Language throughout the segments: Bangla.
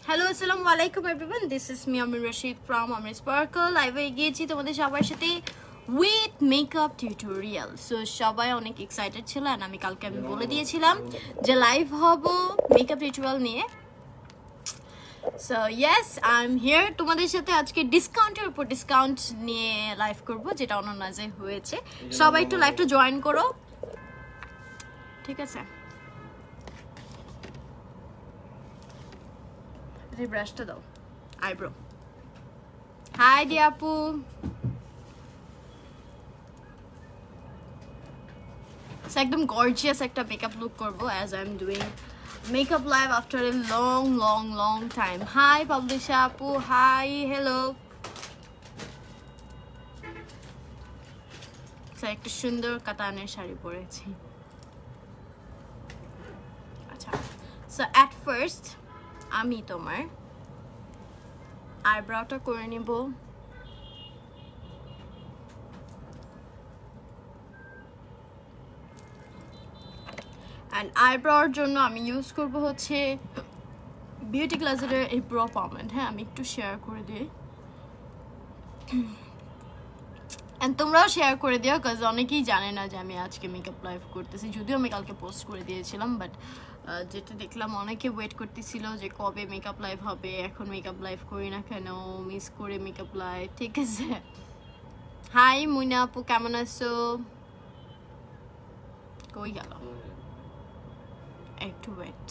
হ্যালো আসসালামু আলাইকুম everyone, this is me Amir Rashid from Amir sparkle. লাইভে গিয়েছি তোমাদের সবার সাথে উইথ মেকআপ টিউটোরিয়াল। সো সবাই অনেক এক্সাইটেড ছিল, অ্যান্ড আমি বলে দিয়েছিলাম যে লাইভ হব মেকআপ টিউটোরিয়াল নিয়ে। So yes, I am here তোমাদের সাথে আজকে ডিসকাউন্টের উপর ডিসকাউন্ট নিয়ে লাইভ করব, যেটা অনন্যাজে হয়েছে। সবাই একটু লাইভটা জয়েন করো, ঠিক আছে? ব্রাশটা দাও, আইব্রো। হাই দি আপু, একদম গর্জিয়াস একটা মেকআপ লুক করবো as I am doing makeup live after a long long long time. Hi পাবলিশা আপু, হাই, হ্যালো। একটা সুন্দর কাতানের শাড়ি পরেছি। আচ্ছা, সো অ্যাট ফার্স্ট আমি তোমার আইব্রাউটা করে নিব। অ্যান্ড আইব্রাউর জন্য আমি ইউজ করব হচ্ছে বিউটি ক্লাসের এই ব্রো পমেন্ট। হ্যাঁ, আমি একটু শেয়ার করে দিই, অ্যান্ড তোমরাও শেয়ার করে দিও, কাজ অনেকেই জানে না যে আমি আজকে মেকআপ লাইভ করতেছি। যদিও আমি কালকে পোস্ট করে দিয়েছিলাম, বাট যেটা দেখলাম অনেকে ওয়েট করতেছিল যে কবে মেকআপ লাইভ হবে। এখন মেকআপ লাইভ করি না কেন, মিস করে মেকআপ লাইভ, ঠিক আছে? হাই মুইনা আপু, কেমন আছো? কই গেল? একটু ওয়েট।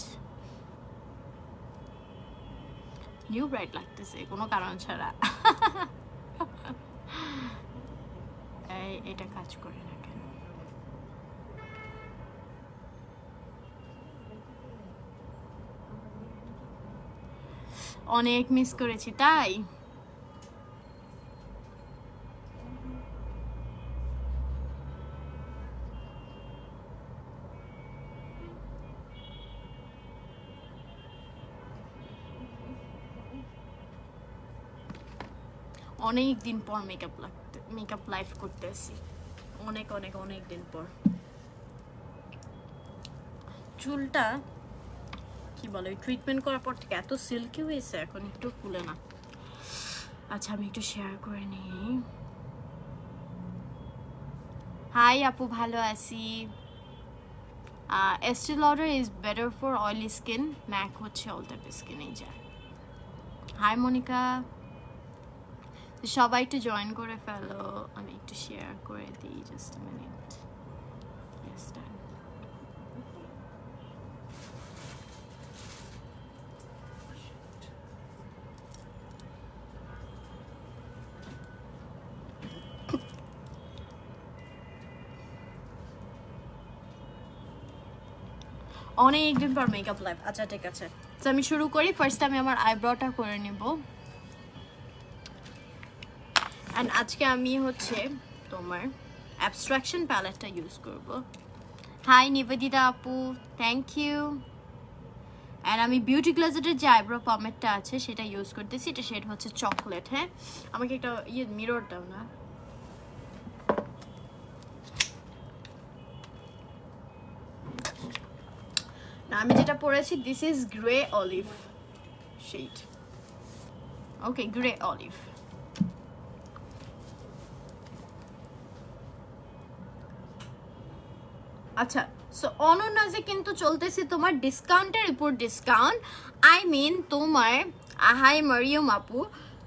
নিউ ব্রাইট লাগতেছে কোনো কারণ ছাড়া। এটা কাজ করে না কেন? অনেক মিস করেছি তাই। অনেক দিন পর মেকআপ লাইভ করতেছি, অনেক অনেক অনেক দিন পর। চুলটা কি বলে, ট্রিটমেন্ট করার পর থেকে এত সিল্কি হয়েছে, এখন একটু খুলে না। আচ্ছা, আমি একটু শেয়ার করে নিই। হাই আপু, ভালো আছি। Estee Lauder is better for oily skin, MAC হচ্ছে অল টাইপ স্কিনেই যায়। হাই মনিকা, সবাই একটু জয়েন করে ফেলো, আমি একটু শেয়ার করে দিই, জাস্ট আ মিনিট। ইয়েস, ডান। অনেকদিন পর মেকআপ লাইভ। আচ্ছা ঠিক আছে, তো আমি শুরু করি। ফার্স্ট আমি আমার আইব্রোটা করে নিব, অ্যান্ড আজকে আমি হচ্ছে তোমার অ্যাবস্ট্রাকশন প্যালেটটা ইউজ করব। হাই নিবেদিতা আপু, থ্যাংক ইউ। অ্যান্ড আমি বিউটি গ্লাজেটের যে আইব্রো পমেটটা আছে সেটা ইউজ করতেছি। এটা শেড হচ্ছে চকলেট। হ্যাঁ, আমাকে একটা মিরর দাও না। আমি যেটা পরেছি, this is grey olive shade. Okay, grey olive. আচ্ছা, সো অনন্যাজে কিন্তু চলতেছে তোমার ডিসকাউন্টের উপর ডিসকাউন্ট। আই মিন তোমার হাই মারিয়ম আপু,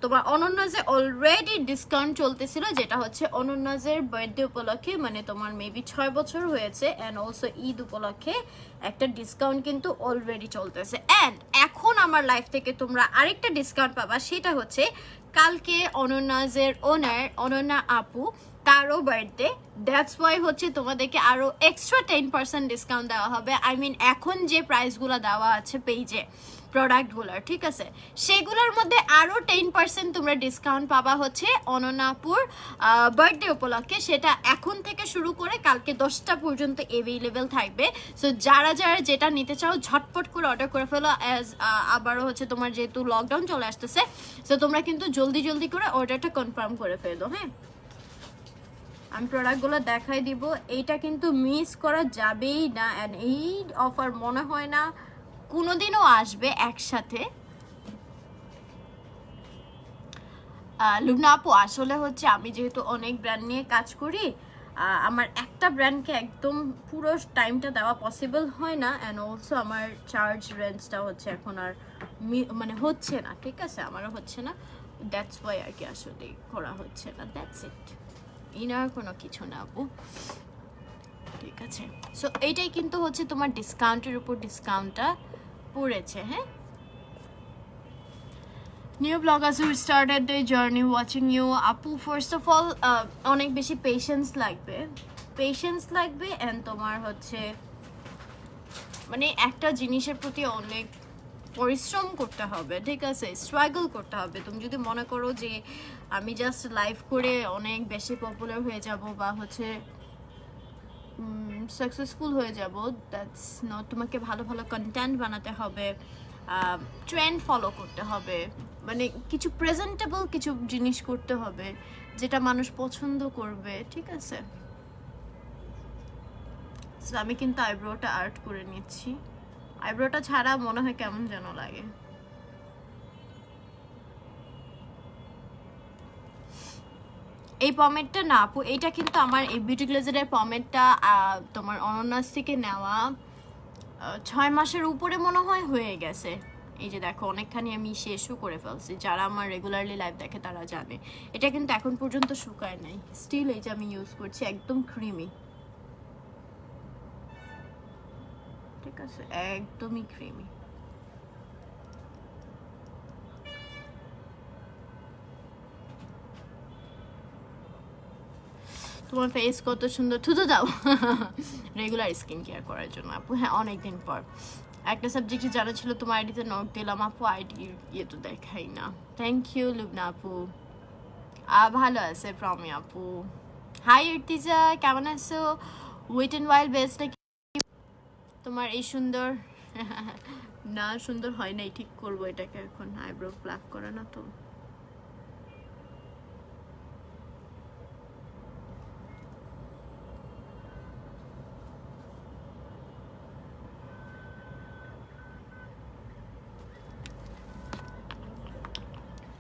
তোমার অনন্যাজে অলরেডি ডিসকাউন্ট চলতেছিল, যেটা হচ্ছে অনন্যাজের বার্থডে উপলক্ষে, মানে তোমার মেবি 6 বছর হয়েছে, অ্যান্ড অলসো ঈদ উপলক্ষে একটা ডিসকাউন্ট কিন্তু অলরেডি চলতেছে। অ্যান্ড এখন আমার লাইফ থেকে তোমরা আরেকটা ডিসকাউন্ট পাবা, সেটা হচ্ছে কালকে অনন্যাজের ওনার অনন্যা আপু তারও বার্থডে। দ্যাটস ওয়াই হচ্ছে তোমাদেরকে আরও এক্সট্রা 10% ডিসকাউন্ট দেওয়া হবে। আই মিন এখন যে প্রাইসগুলো দেওয়া আছে পেজে প্রোডাক্টগুলোর, ঠিক আছে, সেগুলোর মধ্যে আরও 10% তোমরা ডিসকাউন্ট পাবা হচ্ছে অনন্যাপুর বার্থডে উপলক্ষে। সেটা এখন থেকে শুরু করে কালকে 10টা পর্যন্ত অ্যাভেলেবেল থাকবে। সো যারা যারা যেটা নিতে চাও ঝটপট করে অর্ডার করে ফেলো, অ্যাজ আবারও হচ্ছে তোমার যেহেতু লকডাউন চলে আসতেছে, সো তোমরা কিন্তু জলদি জলদি করে অর্ডারটা কনফার্ম করে ফেলো। হ্যাঁ, আমি প্রোডাক্টগুলো দেখাই দিব, এইটা কিন্তু মিস করা যাবেই না। অ্যান্ড এই অফার মনে হয় না কোনোদিনও আসবে একসাথে। লুবনা আপু আসলে হচ্ছে আমি যেহেতু অনেক ব্র্যান্ড নিয়ে কাজ করি, আমার একটা ব্র্যান্ডকে একদম পুরো টাইমটা দেওয়া পসিবল হয় না, অ্যান্ড অলসো আমার চার্জ রেঞ্জটা হচ্ছে এখন আর মানে হচ্ছে না, ঠিক আছে, আমারও হচ্ছে না, দ্যাটস ওয়াই আর কি আসলে করা হচ্ছে না, দ্যাটস ইট, ইনার কোনো কিছু না আপু। ঠিক আছে, সো এইটাই কিন্তু হচ্ছে তোমার ডিসকাউন্টের উপর ডিসকাউন্টটা পড়েছে। হ্যাঁ, new bloggers who started the journey watching you আপু, ফার্স্ট অফ অল অনেক বেশি পেশেন্স লাগবে অ্যান্ড তোমার হচ্ছে মানে একটা জিনিসের প্রতি অনেক পরিশ্রম করতে হবে, ঠিক আছে, স্ট্রাগল করতে হবে। তুমি যদি মনে করো যে আমি জাস্ট লাইভ করে অনেক বেশি পপুলার হয়ে যাব বা হচ্ছে সাকসেসফুল হয়ে যাব, দ্যাটস নট। তোমাকে ভালো ভালো কন্টেন্ট বানাতে হবে, ট্রেন্ড ফলো করতে হবে, মানে কিছু প্রেজেন্টেবল কিছু জিনিস করতে হবে যেটা মানুষ পছন্দ করবে, ঠিক আছে। আমি কিন্তু আইব্রোটা আর্ট করে নিচ্ছি, আইব্রোটা ছাড়া মনে হয় কেমন যেন লাগে। এই পমেটটা না আপু, এইটা কিন্তু আমার এই বিউটি গ্লেজারের পমেটটা তোমার অনন্যাস থেকে নেওয়া 6 মাসের উপরে মনে হয় হয়ে গেছে। এই যে দেখো অনেকখানি আমি শেষও করে ফেলছি, যারা আমার রেগুলারলি লাইভ দেখে তারা জানে। এটা কিন্তু এখন পর্যন্ত শুকায় নাই, স্টিল এই যে আমি ইউজ করছি, একদম ক্রিমি, ঠিক আছে, একদমই ক্রিমি। তোমার ফেস কত সুন্দর, থুতু দাও রেগুলার স্কিন কেয়ার করার জন্য আপু। হ্যাঁ, অনেকদিন পর একটা সাবজেক্টে জানা ছিল, তোমার আইডিতে নোট দিলাম আপু, আইডির ইয়ে তো দেখাই না। থ্যাংক ইউ লুবনা আপু। ভালো আছে প্রমি আপু। হাই ইর্তিজা, কেমন আছো? ওয়েট অ্যান্ড ওয়াইল্ড বেস্ট নাকি তোমার এই সুন্দর না সুন্দর হয় নাই, ঠিক করবো এটাকে এখন, আইব্রো প্লাক করে না তো।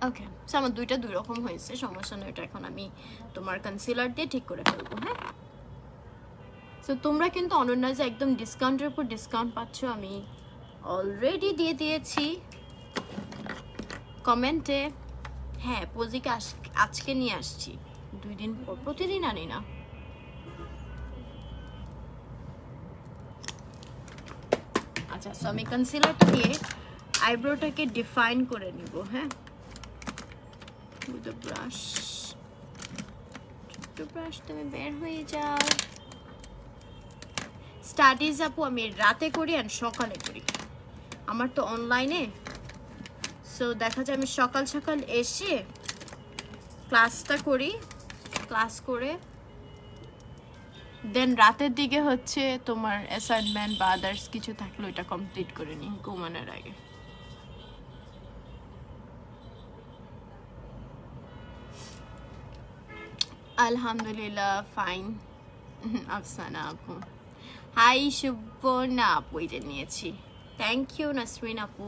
ওকে, আমার দুইটা দুই রকম হয়েছে, সমস্যা নেই, এটা এখন আমি তোমার কনসিলার দিয়ে ঠিক করে ফেলবো। হ্যাঁ, সো তোমরা কিন্তু অনন্যাসে একদম ডিসকাউন্টের উপর ডিসকাউন্ট পাচ্ছ, আমি অলরেডি দিয়ে দিয়েছি কমেন্টে। হ্যাঁ, পজিকে আজকে নিয়ে আসছি, 2 দিন পর, প্রতিদিন আনি না। আচ্ছা, সো আমি কনসিলারটা দিয়ে আইব্রোটাকে ডিফাইন করে নিব। হ্যাঁ, উইথ দ্য ব্রাশ, ছোট্ট ব্রাশ, তুমি বের হয়ে যাও। স্টাডিজ আপু আমি রাতে করি আর সকালে করি, আমার তো অনলাইনে, সো দেখা যায় আমি সকাল সকাল এসে ক্লাসটা করি, ক্লাস করে দেন রাতের দিকে হচ্ছে তোমার অ্যাসাইনমেন্ট বা আদার্স কিছু থাকলে ওইটা কমপ্লিট করে নিই ঘুমানোর আগে। আলহামদুলিল্লাহ ফাইন আফসানা আপু। হাই সুবর্ণা আপু, এটা নিয়েছি, থ্যাংক ইউ নাসরিন আপু।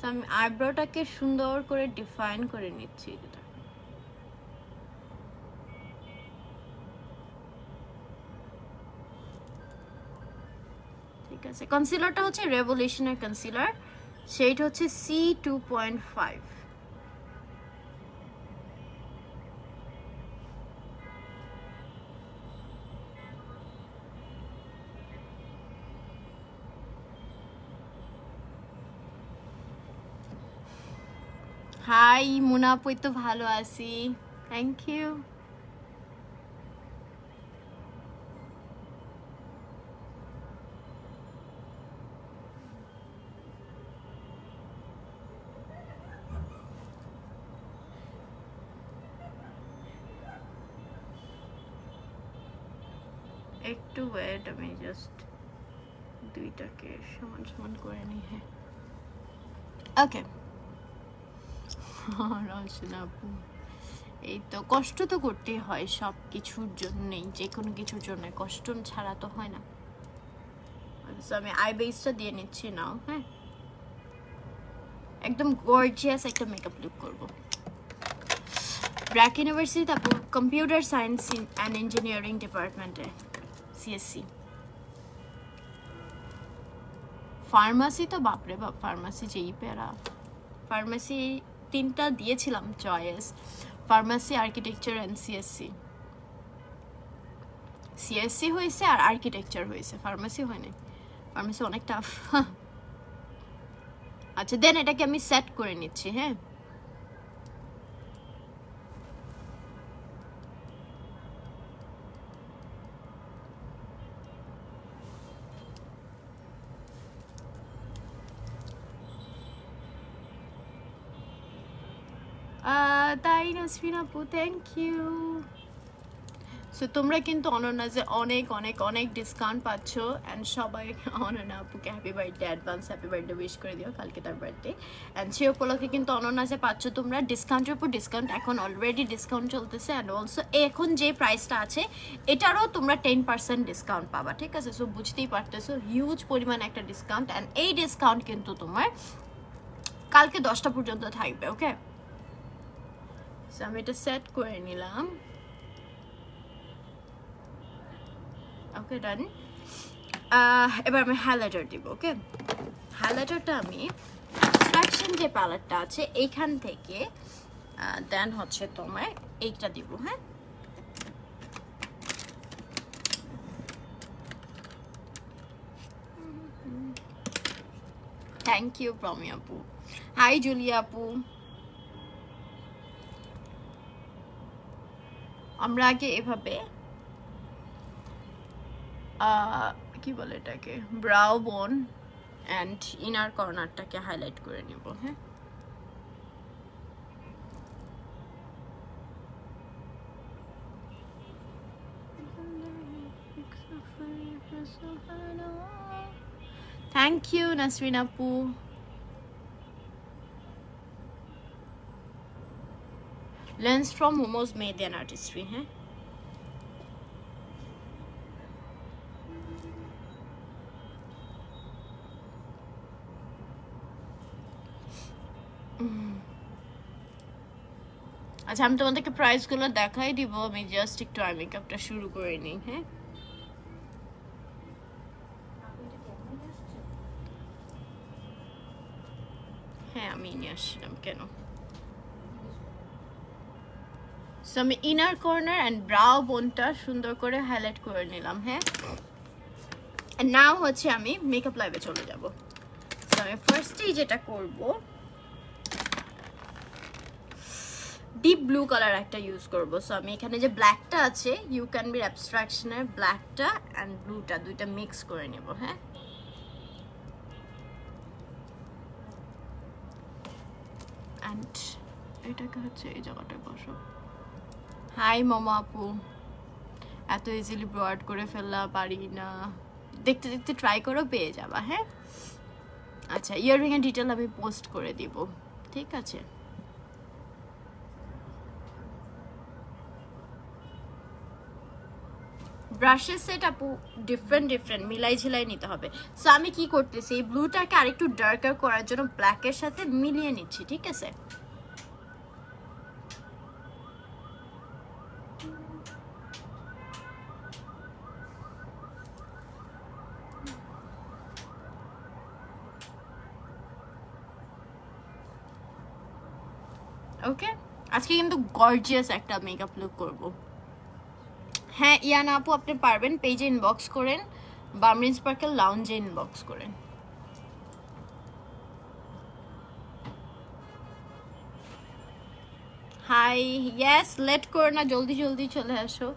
আমি আইব্রোটাকে সুন্দর করে ডিফাইন করে নিচ্ছি, ঠিক আছে। কনসিলারটা হচ্ছে রেভলিউশনের কনসিলার, সেইটা হচ্ছে C2.5। হাই মুনা আপু, তো ভালো আছি, থ্যাংক ইউ। একটু ওয়েট, আমি জাস্ট দুইটাকে সমান সমান করে নিই। হ্যাঁ, ওকে। রচনা আপু, এই তো কষ্ট তো করতেই হয় সব কিছুর জন্যেই, যে কোনো কিছুর জন্য কষ্ট ছাড়া তো হয় না। আচ্ছা, আমি আই বেসটা দিয়ে নিচ্ছি নাও। হ্যাঁ, একদম গর্জিয়াস একটা মেকআপ লুক করবো। ব্র্যাক ইউনিভার্সিটি, তারপর কম্পিউটার সায়েন্স অ্যান্ড ইঞ্জিনিয়ারিং ডিপার্টমেন্টে সিএসসি। ফার্মাসি তো বাপরে বাপ, ফার্মাসি যেই প্যারা। ফার্মাসি 3টা দিয়েছিলাম choice, pharmacy, architecture and CSC. CSC হয়েছে আর আর্কিটেকচার হয়েছে, ফার্মাসি হয়নি। ফার্মাসি অনেক টাফ। আচ্ছা দেন এটাকে আমি সেট করে নিচ্ছি। হ্যাঁ, তাই নাসরিন আপু, থ্যাংক ইউ। সো তোমরা কিন্তু অনন্যাজে অনেক অনেক অনেক ডিসকাউন্ট পাচ্ছ। অ্যান্ড সবাই অনন্যা আপুকে happy birthday, advance happy birthday wish করে দিও, কালকে তার বার্থডে। অ্যান্ড সে উপলক্ষে কিন্তু অনন্যাজে পাচ্ছ তোমরা ডিসকাউন্টের উপর ডিসকাউন্ট। এখন অলরেডি ডিসকাউন্ট চলতেছে, অ্যান্ড অলসো এখন যে প্রাইসটা আছে এটারও তোমরা 10% ডিসকাউন্ট পাবা, ঠিক আছে? সো বুঝতেই পারতেছো হিউজ পরিমাণে একটা ডিসকাউন্ট। অ্যান্ড এই ডিসকাউন্ট কিন্তু তোমার কালকে 10টা পর্যন্ত থাকবে। ওকে, সো আমি এটা সেট করে নিলাম। ওকে ডান। এবার আমি হাইলাইটার দিব। ওকে, হাইলাইটারটা আমি অ্যাবস্ট্রাকশন যে প্যালেটটা আছে এইখান থেকে দেন হচ্ছে তোমার এইটা দিব। হ্যাঁ, থ্যাংক ইউ প্রমি আপু। হাই জুলিয়া আপু। আমরা আগে এভাবে কি বলে এটাকে, ব্রাউ বোন অ্যান্ড ইনার কর্নারটাকে হাইলাইট করে নিব। হ্যাঁ, থ্যাংক ইউ নাসরিন আপু। Lens from momos Mehedi and artistry. হ্যাঁ, আচ্ছা আমি তোমাদেরকে প্রাইসগুলো দেখাই দিব, আমি জাস্ট একটু আই মেকআপটা শুরু করে নিই। হ্যাঁ, হ্যাঁ আমি নিয়ে আসছিলাম কেন। সো আমি ইনার কর্নার অ্যান্ড ব্রাউ বোনটা সুন্দর করে হাইলাইট করে নিলাম। হ্যাঁ, নাও হচ্ছে আমি মেকআপ লাইভে চলে যাব। সো আমি ফার্স্টেই যেটা করব, ডিপ ব্লু কালার একটা ইউজ করব। সো আমি এখানে যে ব্ল্যাকটা আছে ইউ ক্যান বি অ্যাবস্ট্রাকশনের ব্ল্যাকটা অ্যান্ড ব্লুটা দুইটা মিক্স করে নেব। হ্যাঁ, অ্যান্ড এটাকে হচ্ছে এই জায়গাটায় বসো। হাই মামা আপু, এত ইজিলি ব্রড করে ফেললা পারি না, দেখতে দেখতে ট্রাই করো, পেয়ে যাবা। হ্যাঁ, আচ্ছা ইয়াররিং এর ডিটেল আমি পোস্ট করে দিব, ঠিক আছে? ব্রাশের সেট আপু ডিফারেন্ট ডিফারেন্ট মিলাই ঝিলাই নিতে হবে। সো আমি কি করতেছি, এই ব্লুটাকে আরেকটু ডার্কার করার জন্য ব্ল্যাকের সাথে মিলিয়ে নিচ্ছি, ঠিক আছে? ওকে, আজকে কিন্তু গর্জিয়াস একটা মেকআপ লুক করব। হ্যাঁ ইয়ানা আপু আপনি পারবেন, পেজে ইনবক্স করেন, বামরিন স্পার্কেল লাউঞ্জে ইনবক্স করেন। হাই, ইয়েস লেট করো না, জলদি জলদি চলে আসো।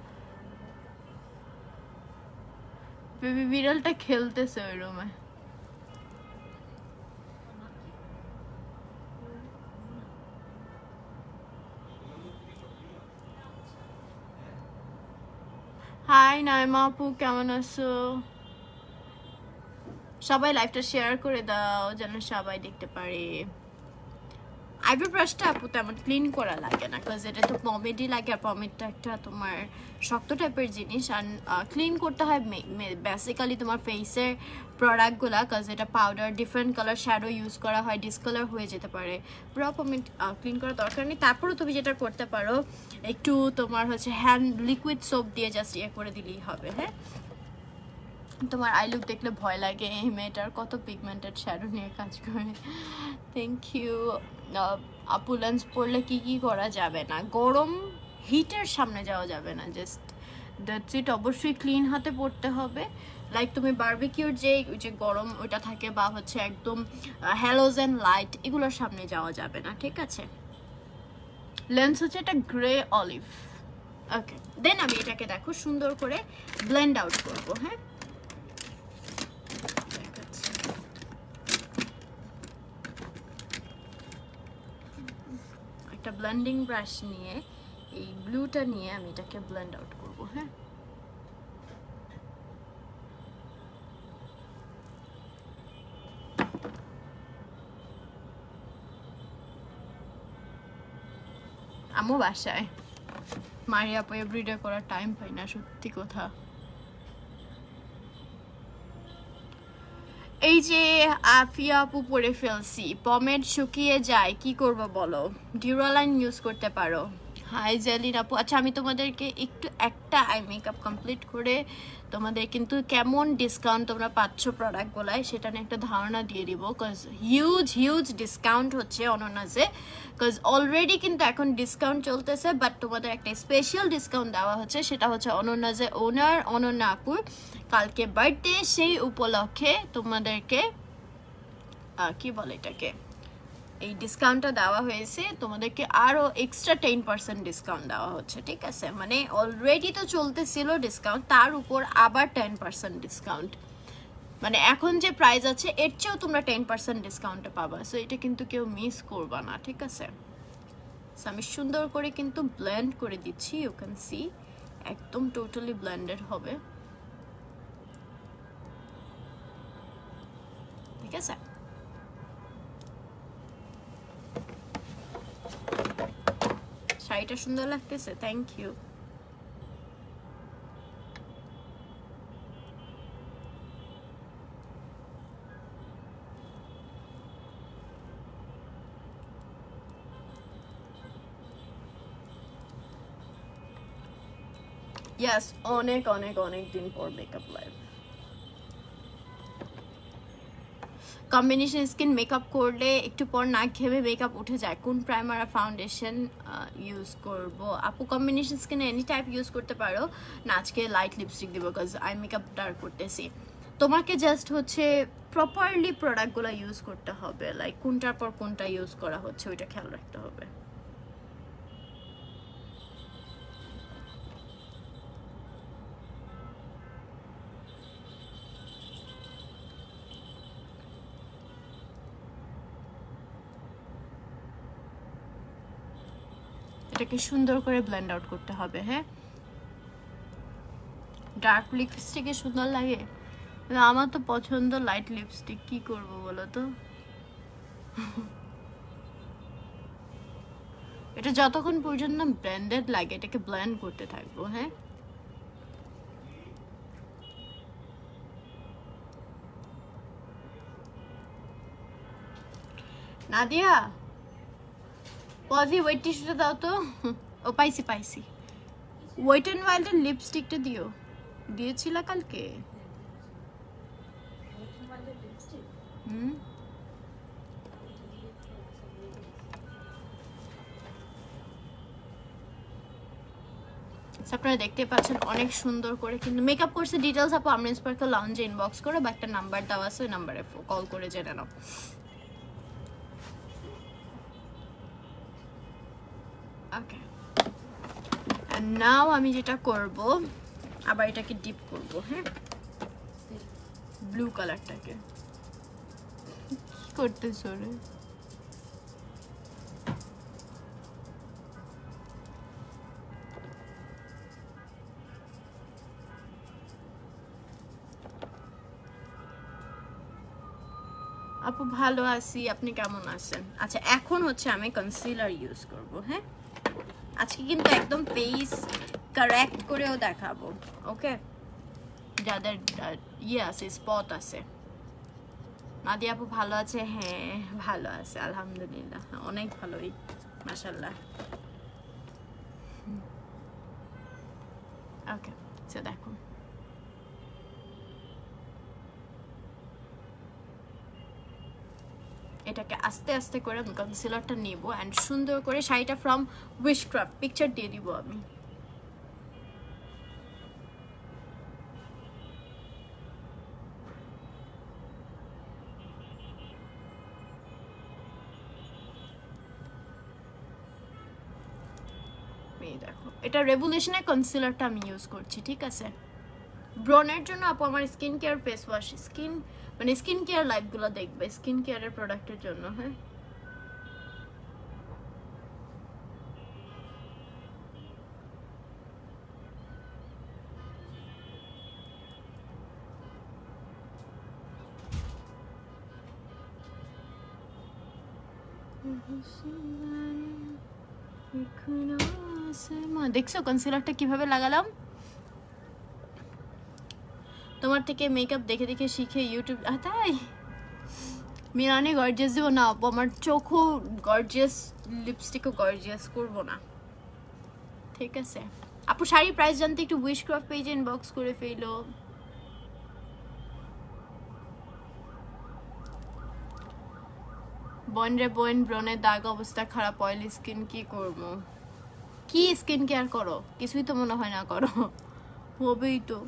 বেবি বিড়ালটা খেলতেছে ওই রুমে। হাই নাইমা আপু, কেমন আছো? সবাই লাইভটা শেয়ার করে দাও যেন সবাই দেখতে পারে। আইব্রো ব্রাশটা আপু তেমন ক্লিন করা লাগে না, বিকজ এটা তো পমেডই লাগে, আর পমেডটা একটা তোমার শক্ত টাইপের জিনিস, আর ক্লিন করতে হয় বেসিক্যালি তোমার ফেসের প্রোডাক্টগুলো, বিকজ এটা powder, different colour shadow use করা হয়, ডিসকালার হয়ে যেতে পারে, পুরো পমেড ক্লিন করার দরকার নেই। তারপরেও তুমি যেটা করতে পারো, একটু তোমার হচ্ছে হ্যান্ড লিকুইড সোপ দিয়ে জাস্ট ইয়ে করে দিলেই হবে। হ্যাঁ, তোমার আই লুক দেখলে ভয় লাগে, এই মেয়েটার কত পিগমেন্টেড শ্যাডো নিয়ে কাজ করে। থ্যাংক ইউ আপু। লেন্স পরলে কি করা যাবে না? গরম হিটের সামনে যাওয়া যাবে না, জাস্ট দ্যাটস ইট। অবশ্যই ক্লিন হাতে পড়তে হবে। লাইক তুমি বারবিকিউর যে গরম ওইটা থাকে, বা হচ্ছে একদম হ্যালোজেন লাইট, এগুলোর সামনে যাওয়া যাবে না, ঠিক আছে? লেন্স হচ্ছে এটা গ্রে অলিভ। ওকে, দেন আমি এটাকে দেখো সুন্দর করে ব্লেন্ড আউট করবো। হ্যাঁ, একটা ব্লেন্ডিং ব্রাশ নিয়ে এই ব্লুটা নিয়ে আমি এটাকে ব্লেন্ড আউট করব। হ্যাঁ, আমও বাসায় মারিয়া পয়ে ব্রিডে করার টাইম পাই না, সত্যি কথা। এই যে আফিয়া আপু পরে ফেলছি, পমেড শুকিয়ে যায়, কি করব বলো? ডিউরালাইন ইউজ করতে পারো। হাই জেলিন আপু, আচ্ছা আমি তোমাদেরকে একটু একটা আই মেকআপ কমপ্লিট করে তোমাদের কিন্তু কেমন ডিসকাউন্ট তোমরা পাচ্ছ প্রোডাক্টগুলায় সেটা নিয়ে একটা ধারণা দিয়ে দিব, বিকজ হিউজ ডিসকাউন্ট হচ্ছে অনন্যাসে, বিকজ অলরেডি কিন্তু এখন ডিসকাউন্ট চলতেছে, বাট তোমাদের একটা স্পেশাল ডিসকাউন্ট দেওয়া হচ্ছে, সেটা হচ্ছে অনন্যাসে ওনার অনন্যা আপুর কালকে বার্থডে, সেই উপলক্ষে তোমাদেরকে কি বলে এটাকে, এই ডিসকাউন্টটা দেওয়া হয়েছে তোমাদেরকে, আরও এক্সট্রা 10% ডিসকাউন্ট দেওয়া হচ্ছে, ঠিক আছে? মানে অলরেডি তো চলতেছিল ডিসকাউন্ট, তার উপর আবার 10% ডিসকাউন্ট, মানে এখন যে প্রাইস আছে এর চেয়েও তোমরা 10% ডিসকাউন্টে পাবা। সো এটা কিন্তু কেউ মিস করবা না, ঠিক আছে? সো আমি সুন্দর করে কিন্তু ব্লেন্ড করে দিচ্ছি, ইউ ক্যান সি একদম টোটালি ব্লেন্ডেড হবে, ঠিক আছে? শাড়িটা সুন্দর লাগতেছে, থ্যাংক ইউ। ইয়াস, অনেক দিন পর makeup live. Combination skin makeup করলে একটু পর না ঘেমে মেকআপ উঠে যায়, কোন প্রাইমার আর ফাউন্ডেশন ইউজ করব? আপু কম্বিনেশন স্কিনে এনি টাইপ ইউজ করতে পারো না, আজকে লাইট লিপস্টিক দিব বিকজ আই মেকআপ ডার্ক করতেছি। তোমাকে জাস্ট হচ্ছে প্রপারলি প্রোডাক্টগুলো ইউজ করতে হবে, লাইক কোনটার পর কোনটা ইউজ করা হচ্ছে ওইটা খেয়াল রাখতে হবে। এটাকে সুন্দর করে ব্লেন্ড আউট করতে হবে। হ্যাঁ, ডার্ক লিপস্টিকে সুন্দর লাগে, আমার তো পছন্দ লাইট লিপস্টিক, কি করব বলো তো? এটা যতক্ষণ পর্যন্ত ব্লেন্ডেড লাগে এটাকে ব্লেন্ড করতে থাকবো। হ্যাঁ, নাদিয়া পজি ওয়েট টিস্যুটা দাও তো। ও পাইছি ওয়েট অ্যান্ড ওয়াইল্ডের লিপস্টিকটা দিয়েছিল কালকে। হুম, আপনারা দেখতে পাচ্ছেন অনেক সুন্দর করে কিন্তু মেকআপ করছে। ডিটেলস আপু আমরিন স্পার্কল লাউঞ্জে ইনবক্স করো, বা একটা নাম্বার দেওয়া আছে, ওই নাম্বারে কল করে জেনে নাও। ওকে, এন্ড নাও আমি যেটা করব, আবার এটাকে ডিপ করব। হ্যাঁ, ব্লু কালারটাকে কি করতেছো রে? আপু ভালো আছি, আপনি কেমন আছেন? আচ্ছা এখন হচ্ছে আমি কনসিলার ইউজ করব। হ্যাঁ আজকে কিন্তু একদম ফেস কারেক্ট করেও দেখাবো, ওকে? যাদের ইয়ে আছে, স্পট আছে। নাদিয়া আপু ভালো আছে? হ্যাঁ ভালো আছে আলহামদুলিল্লাহ, অনেক ভালোই মাশাআল্লাহ। ওকে সো দেখো এটাকে আস্তে আস্তে করে আমি কনসিলারটা নেব অ্যান্ড সুন্দর করে শাড়িটা ফ্রম উইশক্রাফট পিকচার দিয়ে দিব আমি। দেখো এটা রেভলিউশনের কনসিলারটা আমি ইউজ করছি, ঠিক আছে? ব্রনের জন্য আপু আমার স্কিন কেয়ার ফেস ওয়াশ, মানে স্কিন কেয়ার লাইভগুলো দেখবে স্কিন কেয়ারের প্রোডাক্টের জন্য। হ্যাঁ দেখছো কনসিলারটা কিভাবে লাগালাম? তোমার থেকে মেকআপ দেখে দেখে শিখে ইউটিউব। তাই মিরানি গর্জিয়াস দিব না আপু, আমার চোখও গর্জিয়াস, লিপস্টিকও গর্জিয়াস করবো না, ঠিক আছে? আপু শাড়ি প্রাইস জানতে একটু উইশক্রাফট পেজে ইনবক্স করে ফেলো। বোন রে বোন, ব্রনের দাগ অবস্থা খারাপ, অয়েলি স্কিন, কি করব? কি স্কিন কেয়ার করো? কিছুই তো মনে হয় না করো। হবেই তো,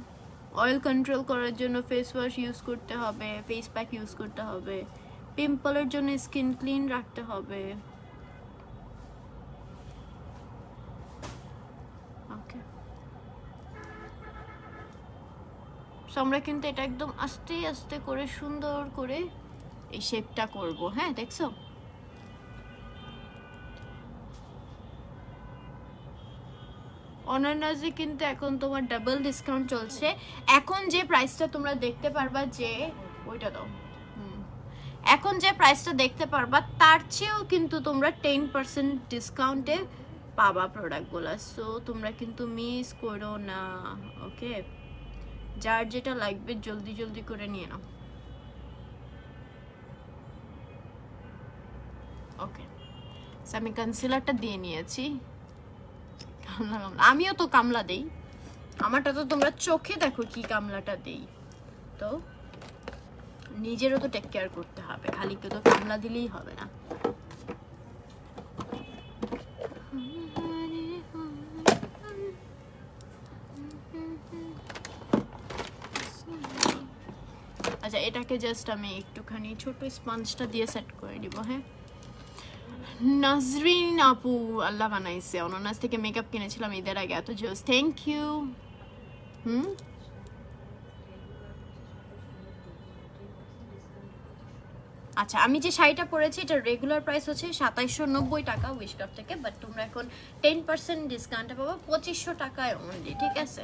অয়েল কন্ট্রোল করার জন্য ফেস ওয়াশ ইউজ করতে হবে, ফেস প্যাক ইউজ করতে হবে, পিম্পলের জন্য স্কিন ক্লিন রাখতে হবে। ওকে আমরা কিন্তু এটা একদম আস্তে আস্তে করে সুন্দর করে এই শেপটা করব। হ্যাঁ দেখছো অনন্যাজে কিন্তু এখন তোমার ডাবল ডিসকাউন্ট চলছে। এখন যে প্রাইসটা তোমরা দেখতে পারবা, যে ওইটা দাও, এখন যে প্রাইসটা দেখতে পারবা তার চেয়েও কিন্তু তোমরা 10% ডিসকাউন্টে পাবা প্রোডাক্টগুলো। সো তোমরা কিন্তু মিস করো না, ওকে? যার যেটা লাগবে জলদি জলদি করে নিয়ে নাও, ওকে? আমি কনসিলারটা দিয়ে নিয়েছি। আমিও তো কামলা দেই, আমারটা তো তোমরা চোখে দেখো কি কামলাটা দেই, তো নিজেরও তো টেক কেয়ার করতে হবে, খালি কেউ তো কামলা দিলেই হবে না। আচ্ছা এটাকে জাস্ট আমি একটুখানি ছোট স্পঞ্জটা দিয়ে সেট করে দিব। হ্যাঁ নাজরিন আপু আল্লাহ বানাইছে, অনন্যাস থেকে মেকআপ কিনেছিলাম ঈদের আগে, এত জোস, থ্যাংক ইউ। আচ্ছা আমি যে শাড়িটা পরেছি এটা রেগুলার প্রাইস হচ্ছে 2790 টাকা উইশক্রাফট থেকে, বাট তোমরা এখন 10% ডিসকাউন্টে পাবো 2500 টাকায় অনলি, ঠিক আছে?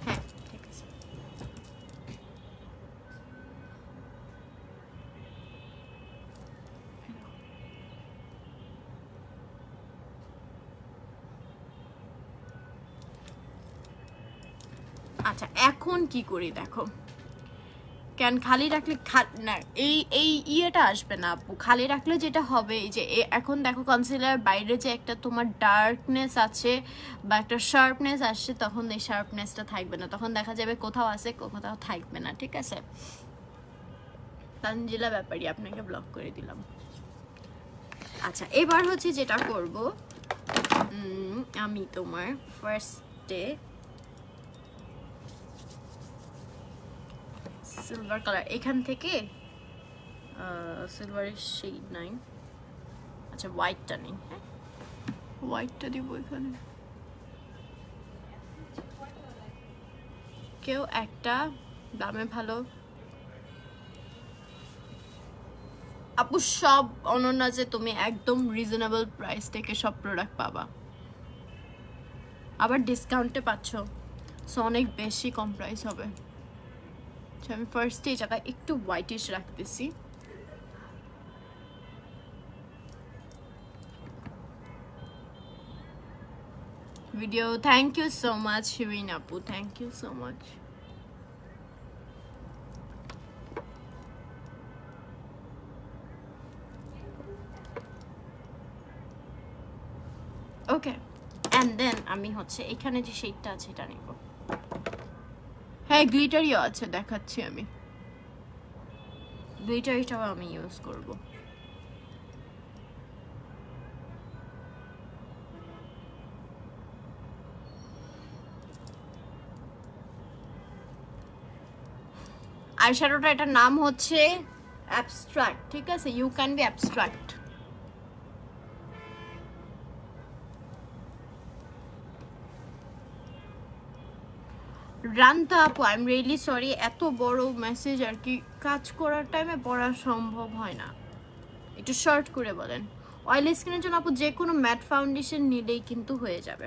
হ্যাঁ ঠিক আছে। আচ্ছা এখন কি করি দেখো, কেন খালি রাখলে না এই এই ইয়েটা আসবে না আপু, খালি রাখলে যেটা হবে এই যে এখন দেখো কনসিলার বাইরে যে একটা তোমার ডার্কনেস আছে বা একটা শার্পনেস আসছে, তখন এই শার্পনেসটা থাকবে না, তখন দেখা যাবে কোথাও আছে কোথাও থাকবে না, ঠিক আছে? তানজিলা ব্যাপারই আপনাকে ব্লক করে দিলাম। আচ্ছা এবার হচ্ছে যেটা করব, আমি তোমার ফার্স্টে সিলভার কালার এখান থেকে, সিলভারের শেড নাই, আচ্ছা হোয়াইটটা নেই, হ্যাঁ হোয়াইটটা দিব এখানে। কেউ একটা দামে ভালো আপু, সব অনন্যাজে তুমি একদম রিজনেবল প্রাইস থেকে সব প্রোডাক্ট পাবা, আবার ডিসকাউন্টে পাচ্ছ, সো অনেক বেশি কম প্রাইস হবে। আমি ফার্স্টে এই জায়গায় একটু হোয়াইটিশ রাখতেছি। Video. Thank you so much Shirin আপু, thank you so much. Okay, and then আমি হচ্ছে এখানে যে শেডটা আছে এটা নিব। হ্যাঁ গ্লিটারিও আছে, দেখাচ্ছি আমি। গ্লিটারিটাও আমি ইউজ করব। আইশ্যাডোটা, এটার নাম হচ্ছে অ্যাবস্ট্রাক্ট, ঠিক আছে? You can be abstract. রান্তা আপু, আই এম রিয়েলি সরি, এত বড় মেসেজ আর কি কাজ করার টাইমে পড়া সম্ভব হয় না, একটু শর্ট করে বলেন। অয়েলি স্কিনের জন্য আপু যে কোনো ম্যাট ফাউন্ডেশন নিলেই কিন্তু হয়ে যাবে,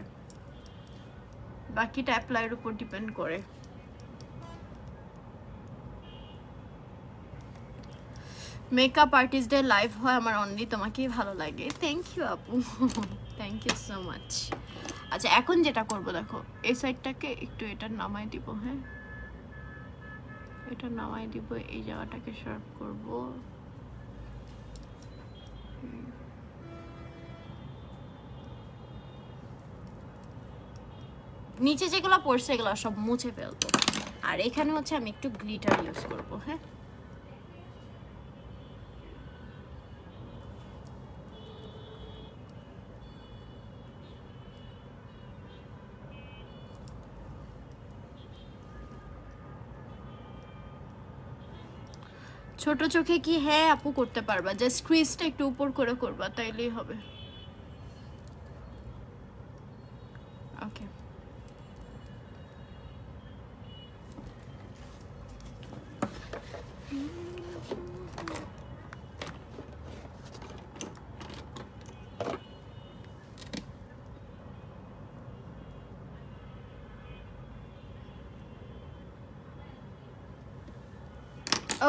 বাকিটা অ্যাপ্লাইয়ের উপর ডিপেন্ড করে। মেকআপ আর্টিস্টদের লাইভ হয় আমার অনলি তোমাকেই ভালো লাগে, থ্যাংক ইউ আপু, থ্যাংক ইউ সো মাচ। আচ্ছা এখন যেটা করব দেখো, এই সাইডটাকে একটু এটা নামাই দিব, হ্যাঁ এটা নামাই দিব, এই জায়গাটাকে শার্প করব। নিচে যেগুলো পড়ছে এগুলো সব মুছে ফেলবো, আর এখানে হচ্ছে আমি একটু গ্লিটার ইউজ করব, হ্যাঁ ছোট চোখে কি? হ্যাঁ আপু করতে পারবা, জাস্ট ক্রিজটা একটু উপর করে করবা, তাইলেই হবে। ওকে,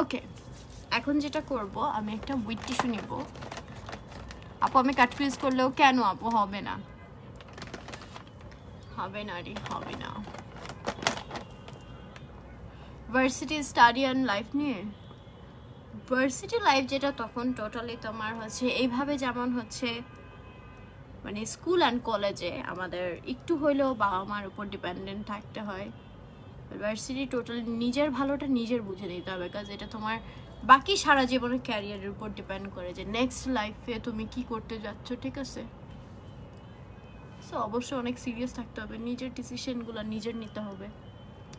ওকে এখন যেটা করব, আমি একটা উইট টিস্যু নিব। আপু আমি কাট ক্রিজ করলেও কেন আপু? হবে না, হবে না রে, হবে না। ভার্সিটি স্টাডি অ্যান্ড লাইফ নিয়ে, ভার্সিটি লাইফ যেটা তখন টোটালি তোমার হচ্ছে এইভাবে, যেমন হচ্ছে মানে স্কুল অ্যান্ড কলেজে আমাদের একটু হইলেও বাবা মার উপর ডিপেন্ডেন্ট থাকতে হয়। ভার্সিটি টোটালি নিজের ভালোটা নিজের বুঝে নিতে হবে, কাজ এটা তোমার বাকি সারা জীবনের ক্যারিয়ারের উপর ডিপেন্ড করে যে নেক্সট লাইফে তুমি কি করতে যাচ্ছ, ঠিক আছে? সো অবশ্যই অনেক সিরিয়াস থাকতে হবে, নিজের ডিসিশনগুলো নিজের নিতে হবে,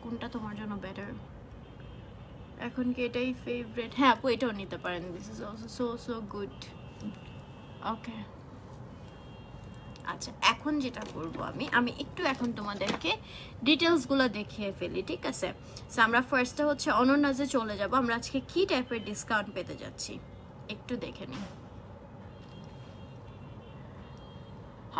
কোনটা তোমার জন্য বেটার। এখন কি এটাই ফেভারিট? হ্যাঁ আপু এটাও নিতে পারেন, this is also so so good. Okay আচ্ছা এখন যেটা করব, আমি একটু এখন তোমাদেরকে ডিটেলসগুলো দেখিয়ে ফেলি, ঠিক আছে? সো আমরা ফার্স্টে হচ্ছে অনন্যাজে চলে যাব, আমরা আজকে কি টাইপের ডিসকাউন্ট পেতে যাচ্ছি একটু দেখে নিই।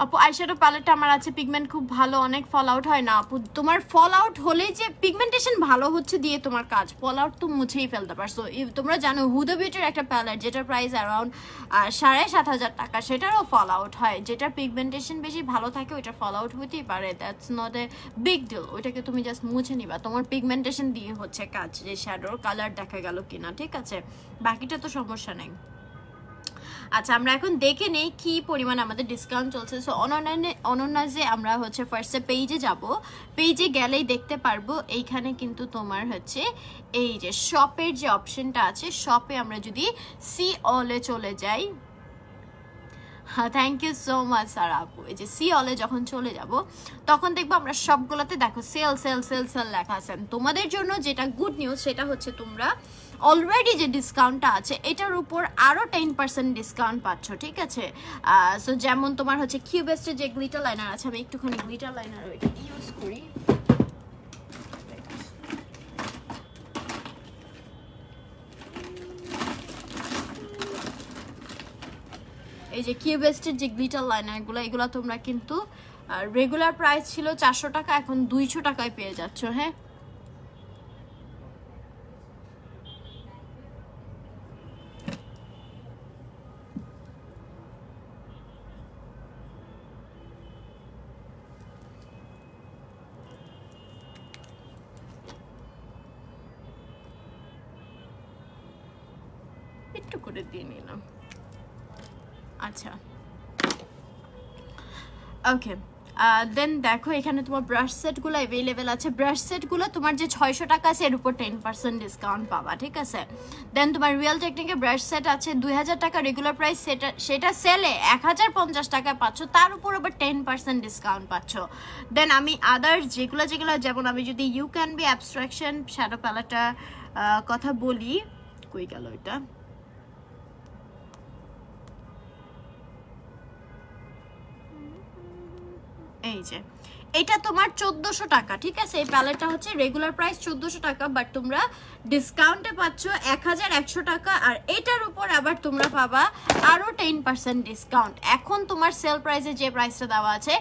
আপু আইশ্যাডো প্যালেটটা আমার আছে, পিগমেন্ট খুব ভালো, অনেক ফল আউট হয় না আপু। তোমার ফল আউট হলেই যে পিগমেন্টেশন ভালো হচ্ছে দিয়ে তোমার কাজ, ফল আউট তো মুছেই ফেলতে পারছো। তোমরা জানো হুদা বিউটির একটা প্যালেট যেটার প্রাইস অ্যারাউন্ড 7,500 টাকা, সেটারও ফল আউট হয়। যেটার পিগমেন্টেশন বেশি ভালো থাকে ওইটার ফল আউট হতেই পারে, that's not a big deal. ওইটাকে তুমি জাস্ট মুছে নিবা, তোমার পিগমেন্টেশন দিয়ে হচ্ছে কাজ, যে শ্যাডোর কালার দেখা গেল কিনা, ঠিক আছে? বাকিটা তো সমস্যা নেই। আচ্ছা আমরা এখন দেখে নেই কি পরিমাণ আমাদের ডিসকাউন্ট চলছে। সো অনন্যাজে আমরা হচ্ছে ফার্স্টে পেজে যাব, পেজে গেলেই দেখতে পারবো এইখানে কিন্তু তোমার হচ্ছে এই যে শপের যে অপশনটা আছে, শপে আমরা যদি সি অলে চলে যাই, হ্যাঁ thank you so much sir আপু। এই যে সি অলে যখন চলে যাব তখন দেখবো আমরা সবগুলোতে দেখো সেল সেল সেল সেল লেখা আছে। তোমাদের জন্য যেটা গুড নিউজ সেটা হচ্ছে তোমরা অলরেডি যে ডিসকাউন্টটা আছে এটার উপর আরও 10% ডিসকাউন্ট পাচ্ছ, ঠিক আছে? সো যেমন তোমার হচ্ছে কিউবেস্টের যে গ্লিটার লাইনার আছে, আমি একটুখানি গ্লিটার লাইনার ওইটা ইউজ করি। এই যে কিউবেস্টের যে গ্লিটার লাইনারগুলো, এগুলো তোমরা কিন্তু রেগুলার প্রাইস ছিল 400 টাকা, এখন 200 টাকায় পেয়ে যাচ্ছ, হ্যাঁ? একটু করে দিয়ে নিলাম। আচ্ছা ওকে, দেন দেখো এখানে তোমার ব্রাশ সেটগুলো অ্যাভেলেবেল আছে। ব্রাশ সেটগুলো তোমার যে 600 টাকা আছে এর উপর 10% ডিসকাউন্ট পাবা, ঠিক আছে। দেন তোমার রিয়েল টেকনিকের ব্রাশ সেট আছে 2000 টাকা রেগুলার প্রাইস, সেটা সেলে 1050 টাকায় পাচ্ছ, তার উপর আবার 10% ডিসকাউন্ট পাচ্ছ। দেন আমি আদার্স যেগুলো যেমন আমি যদি you can be abstraction shadow প্যালেটটা কথা বলি, কই গেল এটা, এই যে এটা তোমার 1400 টাকা, ঠিক আছে। এই প্যালেটটা হচ্ছে রেগুলার প্রাইস 1400 টাকা, বাট তোমরা ডিসকাউন্টে পাচ্ছ 1100 টাকা, আর এটার উপর আবার তোমরা পাবা আরো 10% ডিসকাউন্ট। এখন তোমার সেল প্রাইসে যে প্রাইসটা দেওয়া আছে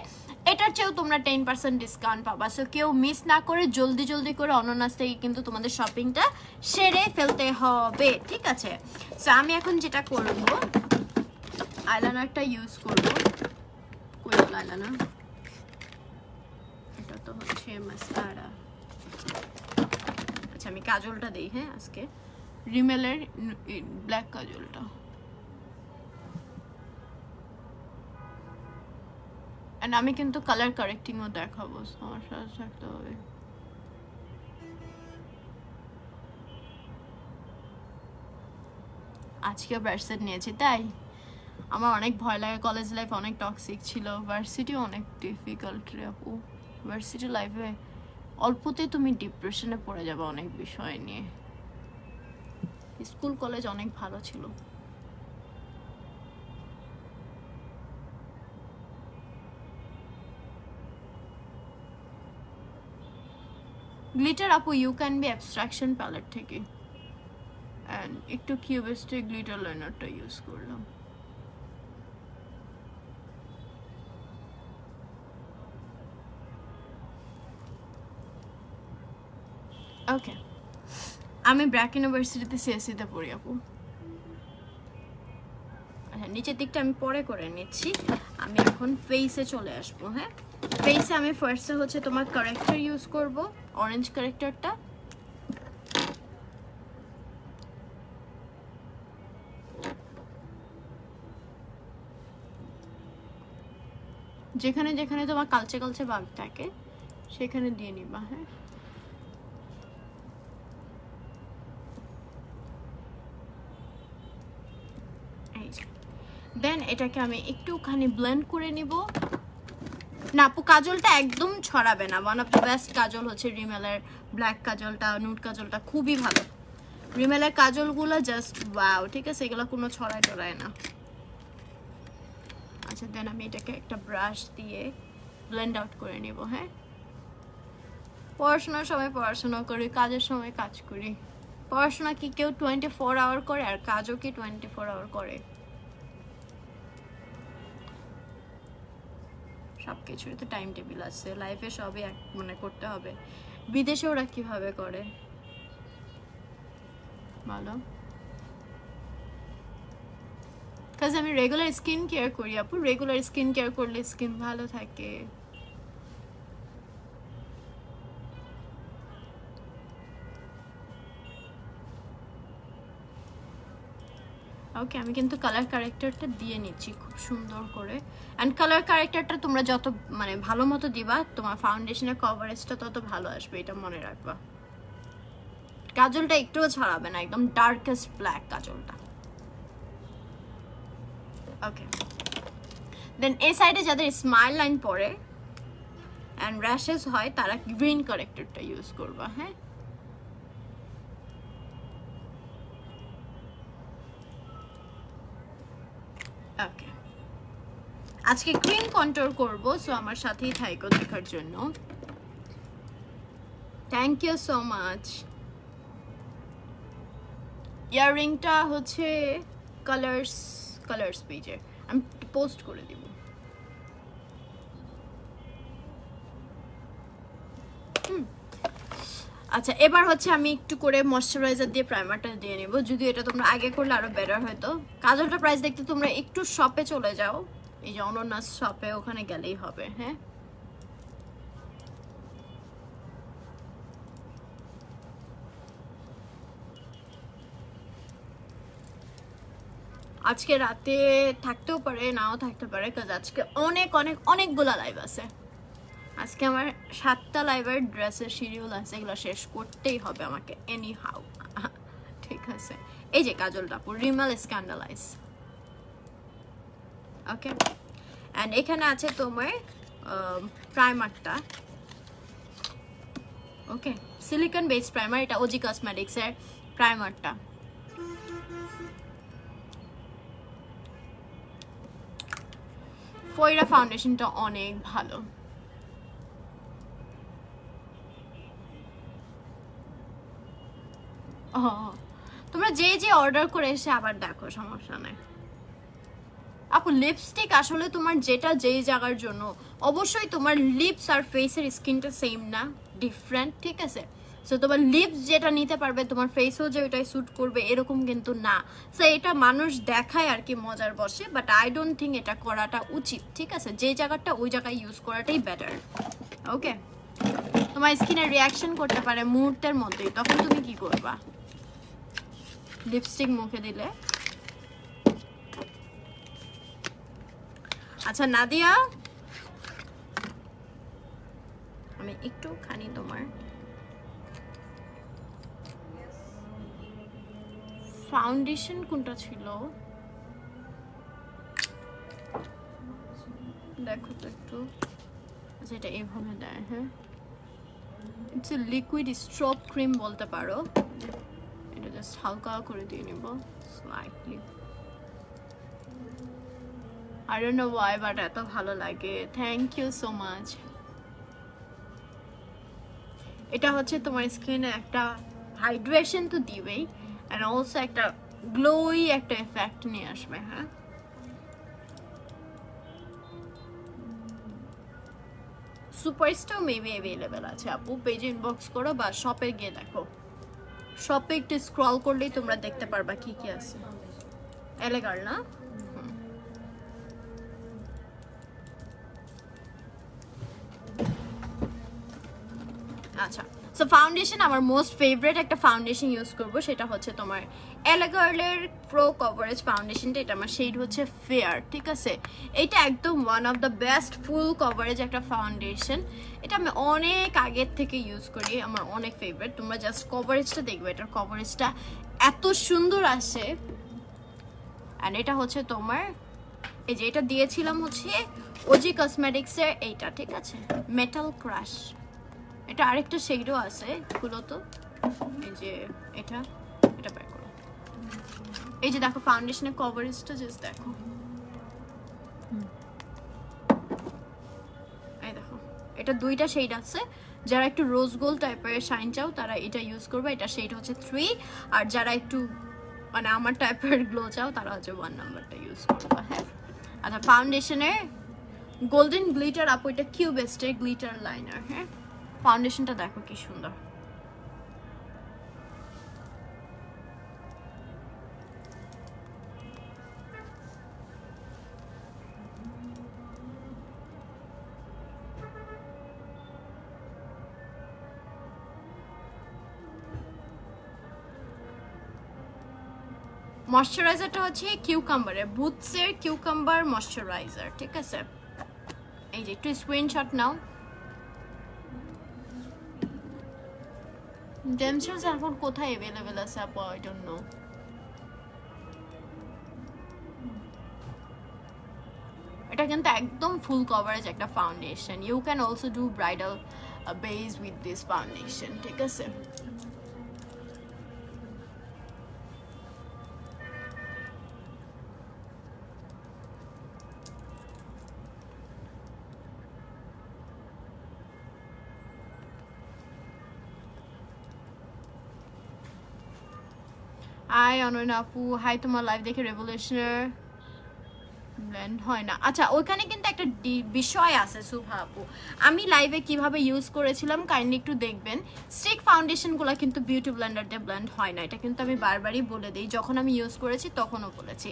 এটার চেয়েও তোমরা 10% ডিসকাউন্ট পাবা। সো কেউ মিস না করে জলদি করে অনন্যাস থেকে কিন্তু তোমাদের শপিংটা সেরে ফেলতে হবে, ঠিক আছে। সো আমি এখন যেটা করব, আইলাইনারটা ইউজ করব। কই আইলাইনার, এটা তো হচ্ছে মাস্কারা। আচ্ছা আমি কাজলটা দেই, হ্যাঁ আজকে রিমেলের ব্ল্যাক কাজলটা। এন্ড আমি কিন্তু কালার কারেক্টিংও দেখাবো, আমার সাথে থাকতে হবে। আজকে ব্রাশসেট নিয়েছি, তাই আমার অনেক ভয় লাগে। কলেজ লাইফ অনেক টক্সিক ছিল, ভার্সিটিও অনেক ডিফিকাল্ট রে আপু। ভার্সিটি লাইফে অল্পতেই তুমি ডিপ্রেশনে পড়ে যাবে অনেক বিষয় নিয়ে। স্কুল কলেজ অনেক ভালো ছিল। গ্লিটার আপু you can be abstraction palette থেকে, অ্যান্ড একটু কিউবিস্টিক গ্লিটার লাইনারটা ইউজ করলাম। ওকে, আমি ব্র্যাক ইউনিভার্সিটিতে সিএসসিতে পড়ি আপু। আচ্ছা নিচের দিকটা আমি পরে করে নিচ্ছি, আমি এখন ফেসে চলে আসবো। হ্যাঁ ফেসে আমি ফার্স্টে হচ্ছে তোমার কারেক্টার ইউজ করব, অরেঞ্জ কারেক্টারটা। যেখানে যেখানে তোমার কালচে কালচে ভাব থাকে সেখানে দিয়ে নিবা। হ্যাঁ দেন এটাকে আমি একটুখানি ব্লেন্ড করে নিব। না আপু কাজলটা একদম ছড়াবে না, ওয়ান অফ দ্য বেস্ট কাজল হচ্ছে রিমেলের ব্ল্যাক কাজলটা, নুড কাজলটা খুবই ভালো। রিমেলের কাজলগুলো জাস্ট ওয়াও, ঠিক আছে, এগুলো কোনো ছড়ায় টড়ায় না। আচ্ছা দেন আমি এটাকে একটা ব্রাশ দিয়ে ব্লেন্ড আউট করে নিব। হ্যাঁ পড়াশোনার সময় পড়াশোনা করি, কাজের সময় কাজ করি। পড়াশোনা কি কেউ 24 আওয়ার করে, আর কাজও কি 24 আওয়ার করে? সব কিছুর তো টাইম টেবিল আছে, লাইফে সবই মানে করতে হবে। বিদেশে ওরা কিভাবে করে বলো? কাজ আমি রেগুলার স্কিন কেয়ার করি আপু, রেগুলার স্কিন কেয়ার করলে স্কিন ভালো থাকে। ওকে আমি কিন্তু কালার কারেক্টারটা দিয়ে নিচ্ছি খুব সুন্দর করে। অ্যান্ড কালার কারেক্টারটা তোমরা যত মানে ভালো মতো দিবা, তোমার ফাউন্ডেশনের কভারেজটা তত ভালো আসবে, এটা মনে রাখবা। কাজলটা একটুও ছড়াবে না, একদম ডার্কেস্ট ব্ল্যাক কাজলটা। ওকে দেন এই সাইডে যাদের স্মাইল লাইন পড়ে অ্যান্ড র্যাশেস হয় তারা গ্রিন কারেক্টারটা ইউজ করবা। হ্যাঁ ওকে আজকে গ্রিন কন্ট্রোল করব, সো আমার সাথেই থাইকো দেখার জন্য। Thank you so much. ইয়াররিংটা হচ্ছে কালার্স পেজে আমি পোস্ট করে দিব। আচ্ছা এবার হচ্ছে আমি একটু করে ময়শ্চারাইজার দিয়ে প্রাইমারটা দিয়ে নেব, যদি এটা তোমরা আগে করলে আরো বেটার হতো। কাজলটা প্রাইস দেখতে তোমরা একটু শপে চলে যাও, এই যে অনন্যাস শপে, ওখানে গেলেই হবে। হ্যাঁ আজকে রাতে থাকতেও পারে, নাও থাকতে পারে, কাজ আজকে অনেক অনেক অনেকগুলা লাইভ আছে। আজকে আমার 7টা লাইভের ড্রেসের শিডিউল আছে, এগুলো শেষ করতেই হবে আমাকে এনি হাউ। ঠিক আছে, এই যে কাজলটা আপু, রিমেল স্ক্যান্ডালাইজ। ওকে, অ্যান্ড এখানে আছে তোমার প্রাইমারটা। ওকে, সিলিকন বেস প্রাইমার, এটা ওজি কসমেটিক্সের প্রাইমারটা। ফয়রা ফাউন্ডেশনটা অনেক ভালো। তোমরা যে যে অর্ডার করে এসে আবার দেখো, সমস্যা নাই আপু। লিপস্টিক আসলে তোমার যেটা যেই জায়গার জন্য, অবশ্যই তোমার লিপস আর ফেসের স্কিনটা সেম না, ডিফারেন্ট, ঠিক আছে? সো তোমার লিপস যেটা নিতে পারবে তোমার ফেসও যে ওইটাই স্যুট করবে এরকম কিন্তু না। সো এটা মানুষ দেখায় আর কি মজার বসে, বাট আই ডোন্ট থিঙ্ক এটা করাটা উচিত, ঠিক আছে? যে জায়গাটা ওই জায়গায় ইউজ করাটাই বেটার। ওকে, তোমার স্কিনে রিয়াকশন করতে পারে মুহূর্তের মধ্যেই, তখন তুমি কি করবা? লিপস্টিক মুখে দিলে। আচ্ছা নাদিয়া, আমি একটুখানি তোমার ফাউন্ডেশন কোনটা ছিল দেখো তো একটু। আচ্ছা এটা এইভাবে দেয়, হ্যাঁ, it's a liquid strobe cream বলতে পারো। এটা জাস্ট হালকা করে দিয়ে নিব slightly. I don't know why, but এত ভালো লাগে। Thank you so much. এটা হচ্ছে তোমার স্কিনে একটা হাইড্রেশন তো দিবেই, অ্যান্ড অলসো একটা গ্লোই একটা এফেক্ট নিয়ে আসবে। হ্যাঁ, সুপারস্টার মেবি অ্যাভেলেবেল আছে আপু, পেজে ইনবক্স করো বা শপে গিয়ে দেখো। শপে একটু স্ক্রল করলেই তোমরা দেখতে পারবা কি কি আছে। এলেগার না? আচ্ছা, সো ফাউন্ডেশন, আমার মোস্ট ফেভারিট একটা ফাউন্ডেশন ইউজ করবো, সেটা হচ্ছে তোমার এলেগার্লের প্রো কভারেজ ফাউন্ডেশনটা। এটা আমার শেড হচ্ছে ফেয়ার, ঠিক আছে? এটা একদম one of the best full coverage একটা ফাউন্ডেশন। এটা আমি অনেক আগের থেকে ইউজ করি, আমার অনেক ফেভারিট। তোমরা জাস্ট কভারেজটা দেখবে, এটার কভারেজটা এত সুন্দর আসে। অ্যান্ড এটা হচ্ছে তোমার, এই যে এটা দিয়েছিলাম হচ্ছে ওজি কসমেটিক্সের এইটা, ঠিক আছে, মেটাল ক্রাশ। এটা আরেকটা শেডও আছে, খুলো তো, এই যে এটা, এটা বের করো। এই যে দেখো ফাউন্ডেশনের কভারেজটা জাস্ট দেখো, এই দেখো, এটা দুইটা শেড আছে। যারা একটু রোজ গোল্ড টাইপের শাইন চাও তারা এটা ইউজ করবে, এটা শেড হচ্ছে 3। আর যারা একটু মানে আমার টাইপের গ্লো চাও তারা হচ্ছে 1 নাম্বারটা ইউজ করবে। হ্যাঁ, আচ্ছা, ফাউন্ডেশনের গোল্ডেন গ্লিটার আপু, এটা কিউবেস্টের গ্লিটার লাইনার। হ্যাঁ, ফাউন্ডেশনটা দেখো কি সুন্দর। ময়শ্চারাইজারটা হচ্ছে কিউকাম্বারের, বুথসের কিউকাম্বার ময়শ্চারাইজার, ঠিক আছে? এই যে একটু স্ক্রিনশট নাও। ডেমসেলস এখন কোথায় অ্যাভেলেবেল আছে আপু? I don't know. এটা কিন্তু একদম ফুল কভারেজ একটা foundation. You can also do bridal base with this foundation, ঠিক আছে? হাই অনয়ন আপু, হাই, তোমার লাইভ দেখে রেভলিউশনার ব্লেন্ড হয় না। আচ্ছা, ওইখানে কিন্তু একটা বিষয় আছে সুভা আপু, আমি লাইভে কিভাবে ইউজ করেছিলাম কাইন্ডলি একটু দেখবেন। স্টিক ফাউন্ডেশনগুলো কিন্তু বিউটি ব্লেন্ডার দিয়ে ব্লেন্ড হয় না, এটা কিন্তু আমি বারবারই বলে দিই, যখন আমি ইউজ করেছি তখনও বলেছি।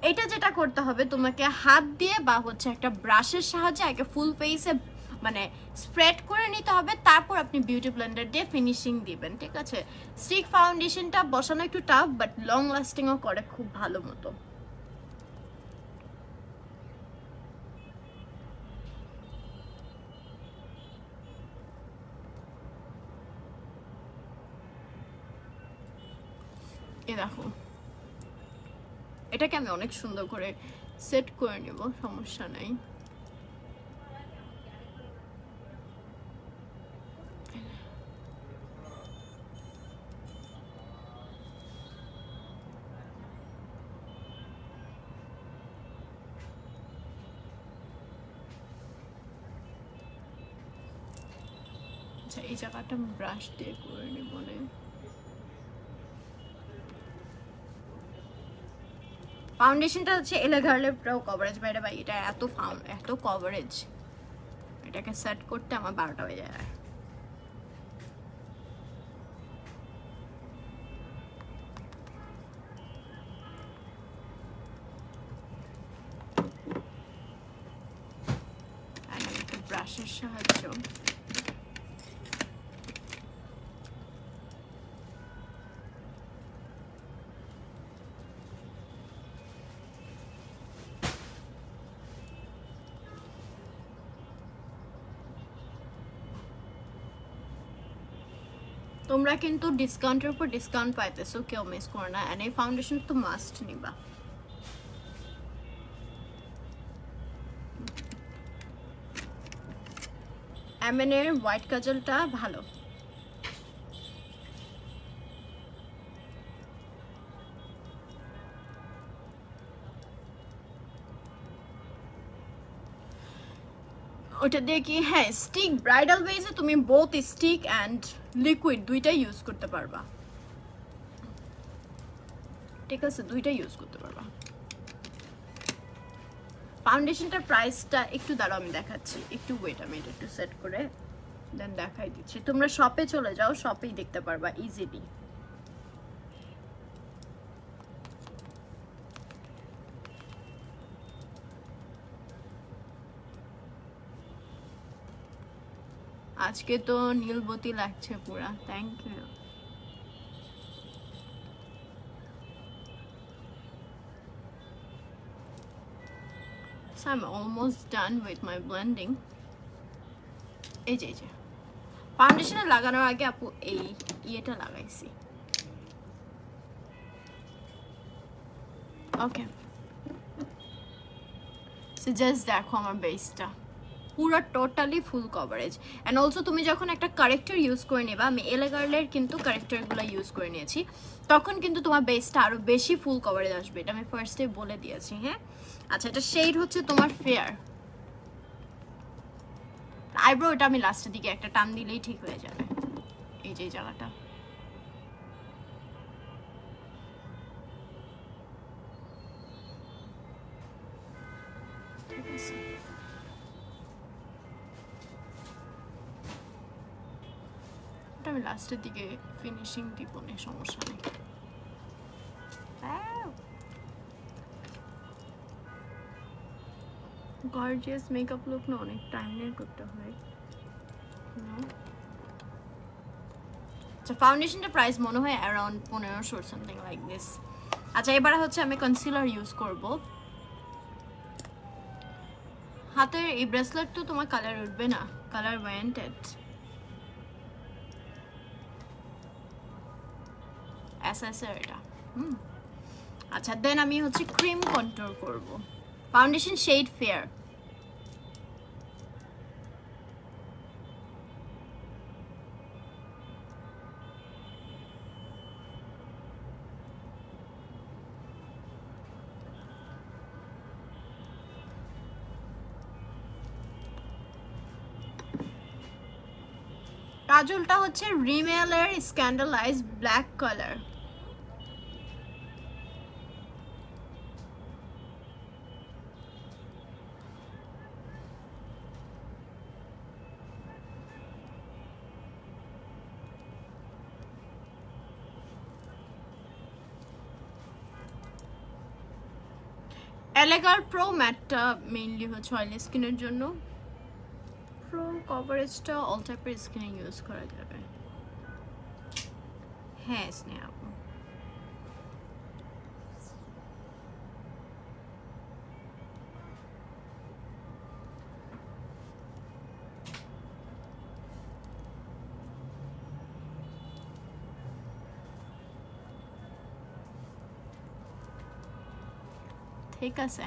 এটা যেটা করতে হবে, তোমাকে হাত দিয়ে বা হচ্ছে একটা ব্রাশের সাহায্যে আগে ফুল ফেসে মানে স্প্রেড করে নিতে হবে, তারপর আপনি বিউটি ব্লেন্ডার দিয়ে ফিনিশিং দিবেন, ঠিক আছে? স্টিক ফাউন্ডেশনটা বসানো একটু টাফ, বাট লং লাস্টিংও করে খুব ভালো মতো। এ দেখো, এটাকে আমি অনেক সুন্দর করে সেট করে নেব, সমস্যা নাই। আচ্ছা, এই জায়গাটা আমি ব্রাশ দিয়ে করে নেব না। ফাউন্ডেশনটা হচ্ছে এলে গার্লের পুরো কভারেজ বাইরে, ভাই এটা এত কভারেজ, এটাকে সেট করতে আমার 12টা হয়ে যায়। একটা ব্রাশের সাহায্য তোমরা কিন্তু ডিসকাউন্টের উপর ডিসকাউন্ট পাইতেছো, কেউ মিস করো না। এন্ড এই ফাউন্ডেশন তো মাস্ট নিবা। এমএনের হোয়াইট কাজলটা ভালো। ওটা দিয়ে কি, হ্যাঁ স্টিক, ব্রাইডাল বেজে তুমি বোথ স্টিক অ্যান্ড লিকুইড দুইটাই ইউজ করতে পারবা, ঠিক আছে, দুইটাই ইউজ করতে পারবা। ফাউন্ডেশনটার প্রাইসটা একটু দাঁড়াও আমি দেখাচ্ছি, একটু ওয়েট, আমি এটা একটু সেট করে দেন দেখাই দিচ্ছি। তোমরা শপে চলে যাও, শপেই দেখতে পারবা ইজিলি। আজকে তো নীলবতী লাগছে পুরা, thank you. So I'm almost done with my blending. এই যে ফাউন্ডেশনে লাগানোর আগে আপু এই ইয়েটা লাগাইছি। ওকে, সো জাস্ট দেখো আমার বেসটা পুরো totally full coverage. And also তুমি যখন একটা কারেক্টার ইউজ করে নেবা, আমি এলে গার্লের কিন্তু কারেক্টারগুলো ইউজ করে নিয়েছি, তখন কিন্তু তোমার বেসটা আরও বেশি ফুল কভারেজ আসবে, এটা আমি ফার্স্টে বলে দিয়েছি। হ্যাঁ, আচ্ছা, এটা শেড হচ্ছে তোমার ফেয়ার। আইব্রো এটা আমি লাস্টের দিকে একটা টান দিলেই ঠিক হয়ে যাবে, এই যে জায়গাটা। ঠিক আছে, এটা আমি লাস্টের দিকে ফিনিশিং দিব না, সমস্যা নেই। গর্জিয়াস মেকআপ লুক না অনেক টাইম নিয়ে করতে হয়। আচ্ছা, ফাউন্ডেশনটা প্রাইস মনে হয় অ্যারাউন্ড 1500 সামথিং লাইক দিস। আচ্ছা, এবার হচ্ছে আমি কনসিলার ইউজ করব। হাতের এই ব্রেসলেট তো তোমার কালার উঠবে না, কালার ওয়ারেন্টেড। এসএসের এটা। আচ্ছা, দেন আমি হচ্ছে ক্রিম কন্ট্রোল করব। Foundation shade fair. কাজলটা হচ্ছে রিমেলের স্ক্যান্ডালাইজ ব্ল্যাক কালার। এলেগার প্রো ম্যাটটা মেইনলি হচ্ছে অয়েলি স্কিনের জন্য, প্রো কভারেজটা অল টাইপের স্কিনে ইউজ করা যাবে। হ্যাঁ স্নেহা আপু, ঠিক আছে,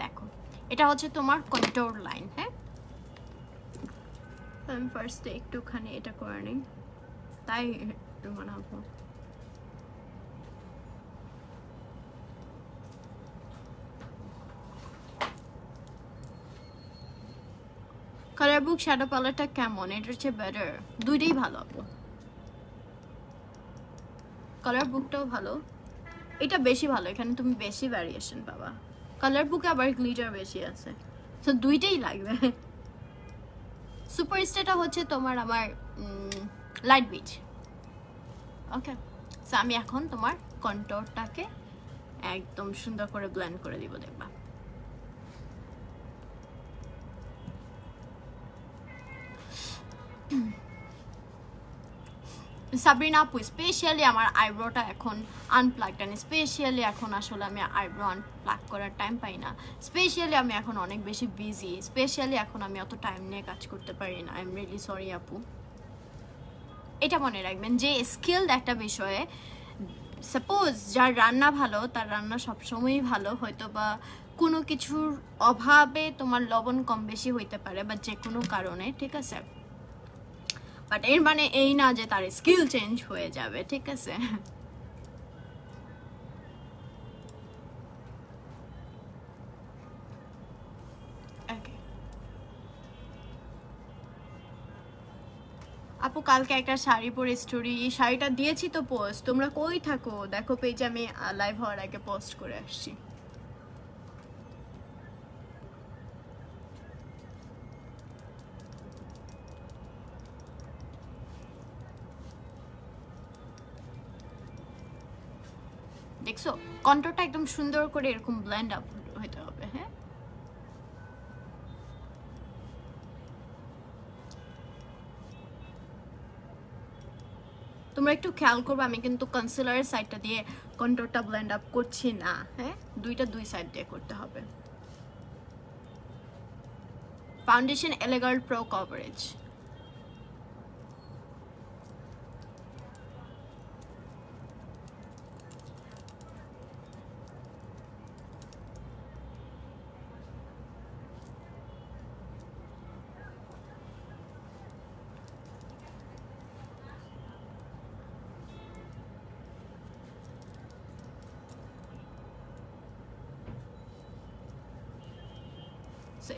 দেখো এটা হচ্ছে তোমার কন্ট্রোল লাইন। হ্যাঁ, আমি ফার্স্টে একটুখানি এটা করে নিই, তাই একটু বানাবো। কালার বুক শ্যাডো পালারটা কেমন? এটা হচ্ছে বেটার, দুইটাই ভালো আপু। কালার বুকটাও ভালো, এটা বেশি ভালো, এখানে তুমি বেশি ভ্যারিয়েশন পাবা। কালার বুকে আবার গ্লিটার বেশি আছে, তো দুইটাই লাগবে। সুপারস্টারটা হচ্ছে তোমার আমার লাইট বিচ। ওকে, সো আমি এখন তোমার কন্ট্রোরটাকে একদম সুন্দর করে ব্লেন্ড করে দিব, দেখবা। সাবরিনা আপু, স্পেশালি আমার আইব্রোটা এখন আনপ্লাগড, অ্যান্ড স্পেশালি এখন আসলে আমি আইব্রো আনপ্লাগ করার টাইম পাই না। স্পেশালি আমি এখন অনেক বেশি বিজি, স্পেশালি এখন আমি অত টাইম নিয়ে কাজ করতে পারি না। আই এম রিয়েলি সরি আপু। এটা মনে রাখবেন যে স্কিলড একটা বিষয়ে, সাপোজ যার রান্না ভালো তার রান্না সবসময়ই ভালো, হয়তো বা কোনো কিছুর অভাবে তোমার লবণ কম বেশি হইতে পারে বা যে কোনো কারণে, ঠিক আছে, বাট এর মানে এই না যে তার স্কিল চেঞ্জ হয়ে যাবে, ঠিক আছে। আপু কালকে একটা শাড়ি পরে স্টোরি, শাড়িটা দিয়েছি তো পোস্ট, তোমরা কই থাকো দেখো পেজে, আমি লাইভ হওয়ার আগে পোস্ট করে আসছি। দেখছো কন্ট্রোলটা একদম সুন্দর করে এরকম ব্লেন্ড আপ হতে হবে। হ্যাঁ, তোমরা একটু খেয়াল করবে, আমি কিন্তু কনসিলারের সাইডটা দিয়ে কন্ট্রোলটা ব্লেন্ড আপ করছি না। হ্যাঁ, দুই সাইড দিয়ে করতে হবে। ফাউন্ডেশন এলিগার্ড প্রো কভারেজ,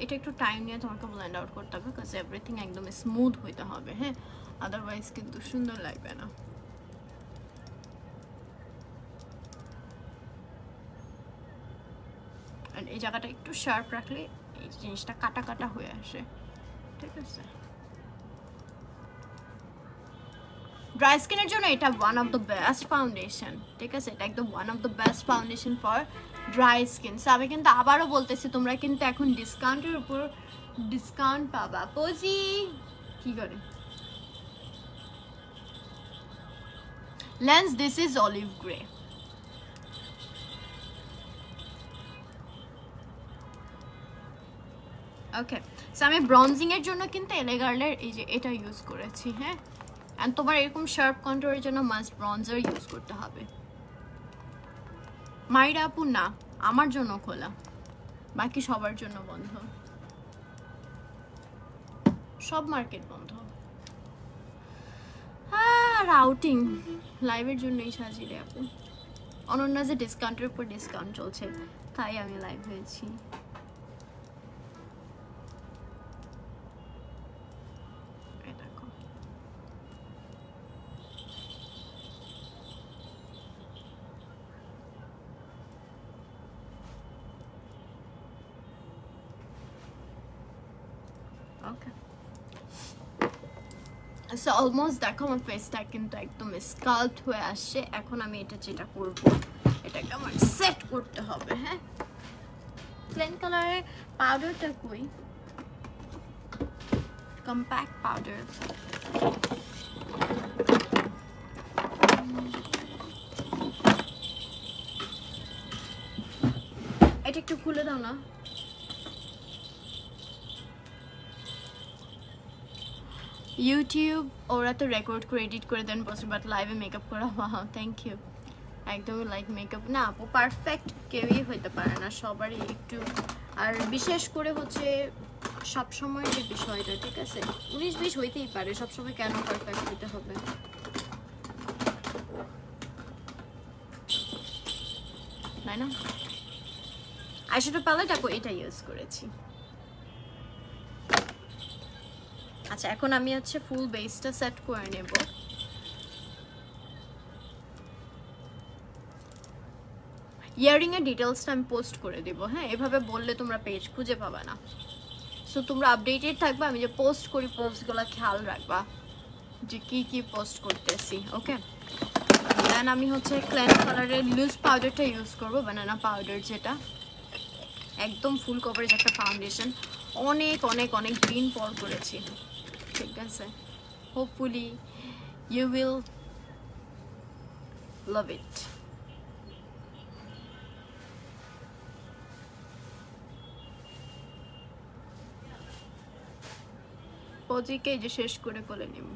এটা একটু টাইম নিয়ে তোমাকে ব্লেন্ড আউট করতে হবে, বিকজ এভরিথিং একদম স্মুথ হইতে হবে। হ্যাঁ, আদারওয়াইজ কিন্তু সুন্দর লাগবে না। আর এই জায়গাটা একটু শার্প রাখলে এই জিনিসটা কাটা কাটা হয়ে আসে, ঠিক আছে। ড্রাই স্কিনের জন্য এটা one of the best foundation, ঠিক আছে, এটা একদম one of the best foundation for dry skin. So আমি কিন্তু আবারও বলতেছি, তোমরা কিন্তু এখন ডিসকাউন্টের উপর ডিসকাউন্ট পাবা। পজি কি করে lens, this is olive grey. Okay, so আমি ব্রঞ্জিং এর জন্য কিন্তু এলেগার্লের এই যে এটা ইউজ করেছি। হ্যাঁ, এন্ড তোমার এরকম শার্প কন্ট্রোলের জন্য মাস্ট ব্রঞ্জার ইউজ করতে হবে। মাইরা আপু না, আমার জন্য খোলা, বাকি সবার জন্য বন্ধ, সব মার্কেট বন্ধ। আর আউটিং লাইভের জন্যই সাজিয়ে আপু। অনন্যা যে ডিসকাউন্টের উপর ডিসকাউন্ট চলছে, তাই আমি লাইভ হয়েছি। ওকে, সো অলমোস্ট দেখো আমার ফেসটা কিন্তু একদম স্কাল্পড হয়ে আসছে। এখন আমি এটা যেটা করব, এটাকে আমার সেট করতে হবে। হ্যাঁ, প্লেন কালারের পাউডারটা কই, কম্প্যাক্ট পাউডার, এটা একটু খুলে দাও না। ইউটিউব ওরা তো রেকর্ড করে এডিট করে দেন বসে, বাট লাইভে মেকআপ করা, ওয়াও থ্যাংক ইউ। একদমই লাইক মেকআপ না আপু, পারফেক্ট কেউই হইতে পারে না, সবারই একটু, আর বিশেষ করে হচ্ছে সবসময় যে বিষয়টা, ঠিক আছে 19-20 হইতেই পারে, সবসময় কেন পারফেক্ট হইতে হবে? তাই না? আইশ্যাডো প্যালেট আপু এটা ইউজ করেছি। আচ্ছা এখন আমি হচ্ছে ফুল বেসটা সেট করে নেব। ইয়ারিং এর ডিটেলসটা আমি পোস্ট করে দেব, হ্যাঁ এভাবে বললে তোমরা পেজ খুঁজে পাবে না। সো তোমরা আপডেটেড থাকবা, আমি যে পোস্ট করি পোস্টগুলো খেয়াল রাখবা যে কি কি পোস্ট করতেছি, ওকে? দেন আমি হচ্ছে ক্ল্যান কালারের লুজ পাউডারটা ইউজ করব, বানানা পাউডার, যেটা একদম ফুল কভারেজ একটা ফাউন্ডেশন, অনেক অনেক অনেক দিন পর করেছি, ঠিক আছে? হোপফুলি ইউ উইল লাভ ইট। পজিকে যে শেষ করে কোলে নিব।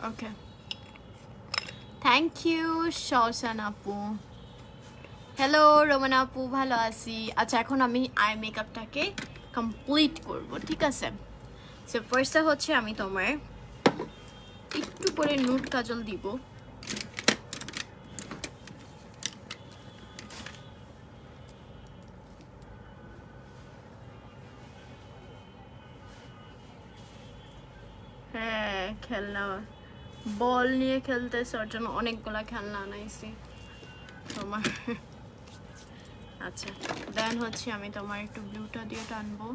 ওকে, থ্যাংক ইউ শৌশান আপু। হ্যালো রোমান আপু, ভালো আছি। আচ্ছা এখন আমি আই মেকআপটাকে কমপ্লিট করব, ঠিক আছে? সো ফার্স্টে হচ্ছে আমি তোমার একটু করে নুড কাজল দিব, হ্যাঁ খেলনা বল নিয়ে খেলতেছে, ওর জন্য অনেকগুলা খেলনা আনাইছি তোমার। আচ্ছা দেন হচ্ছে আমি তোমার একটু ব্লুটা দিয়ে টানবো,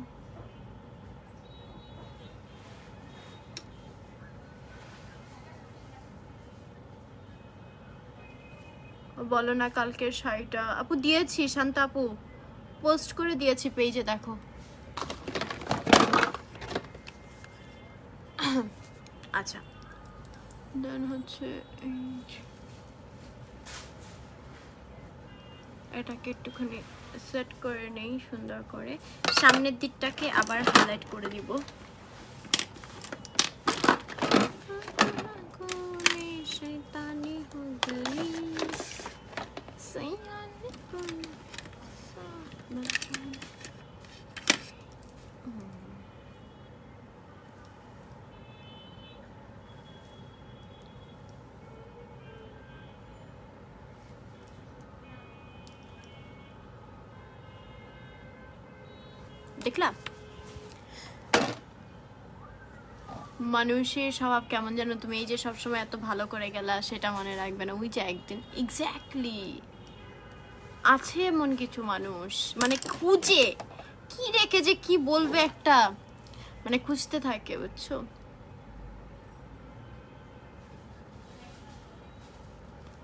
বলো না কালকের শাড়িটা আপু দিয়েছি, শান্তা আপু পোস্ট করে দিয়েছি পেজে, দেখো। আচ্ছা দেন হচ্ছে এটাকে একটুখানি সেট করে নেই সুন্দর করে, সামনের দিকটাকে আবার হাইলাইট করে দিব। দেখলাম মানুষের স্বভাব কেমন যেন, তুমি এই যে সবসময় এত ভালো করে গেলা সেটা মনে রাখবে না, ওই যে একদিন এক্স্যাক্টলি আছে এমন কিছু মানুষ, মানে খুঁজে কি রেখে যে কি বলবে একটা, মানে খুঁজতে থাকে, বুঝছো?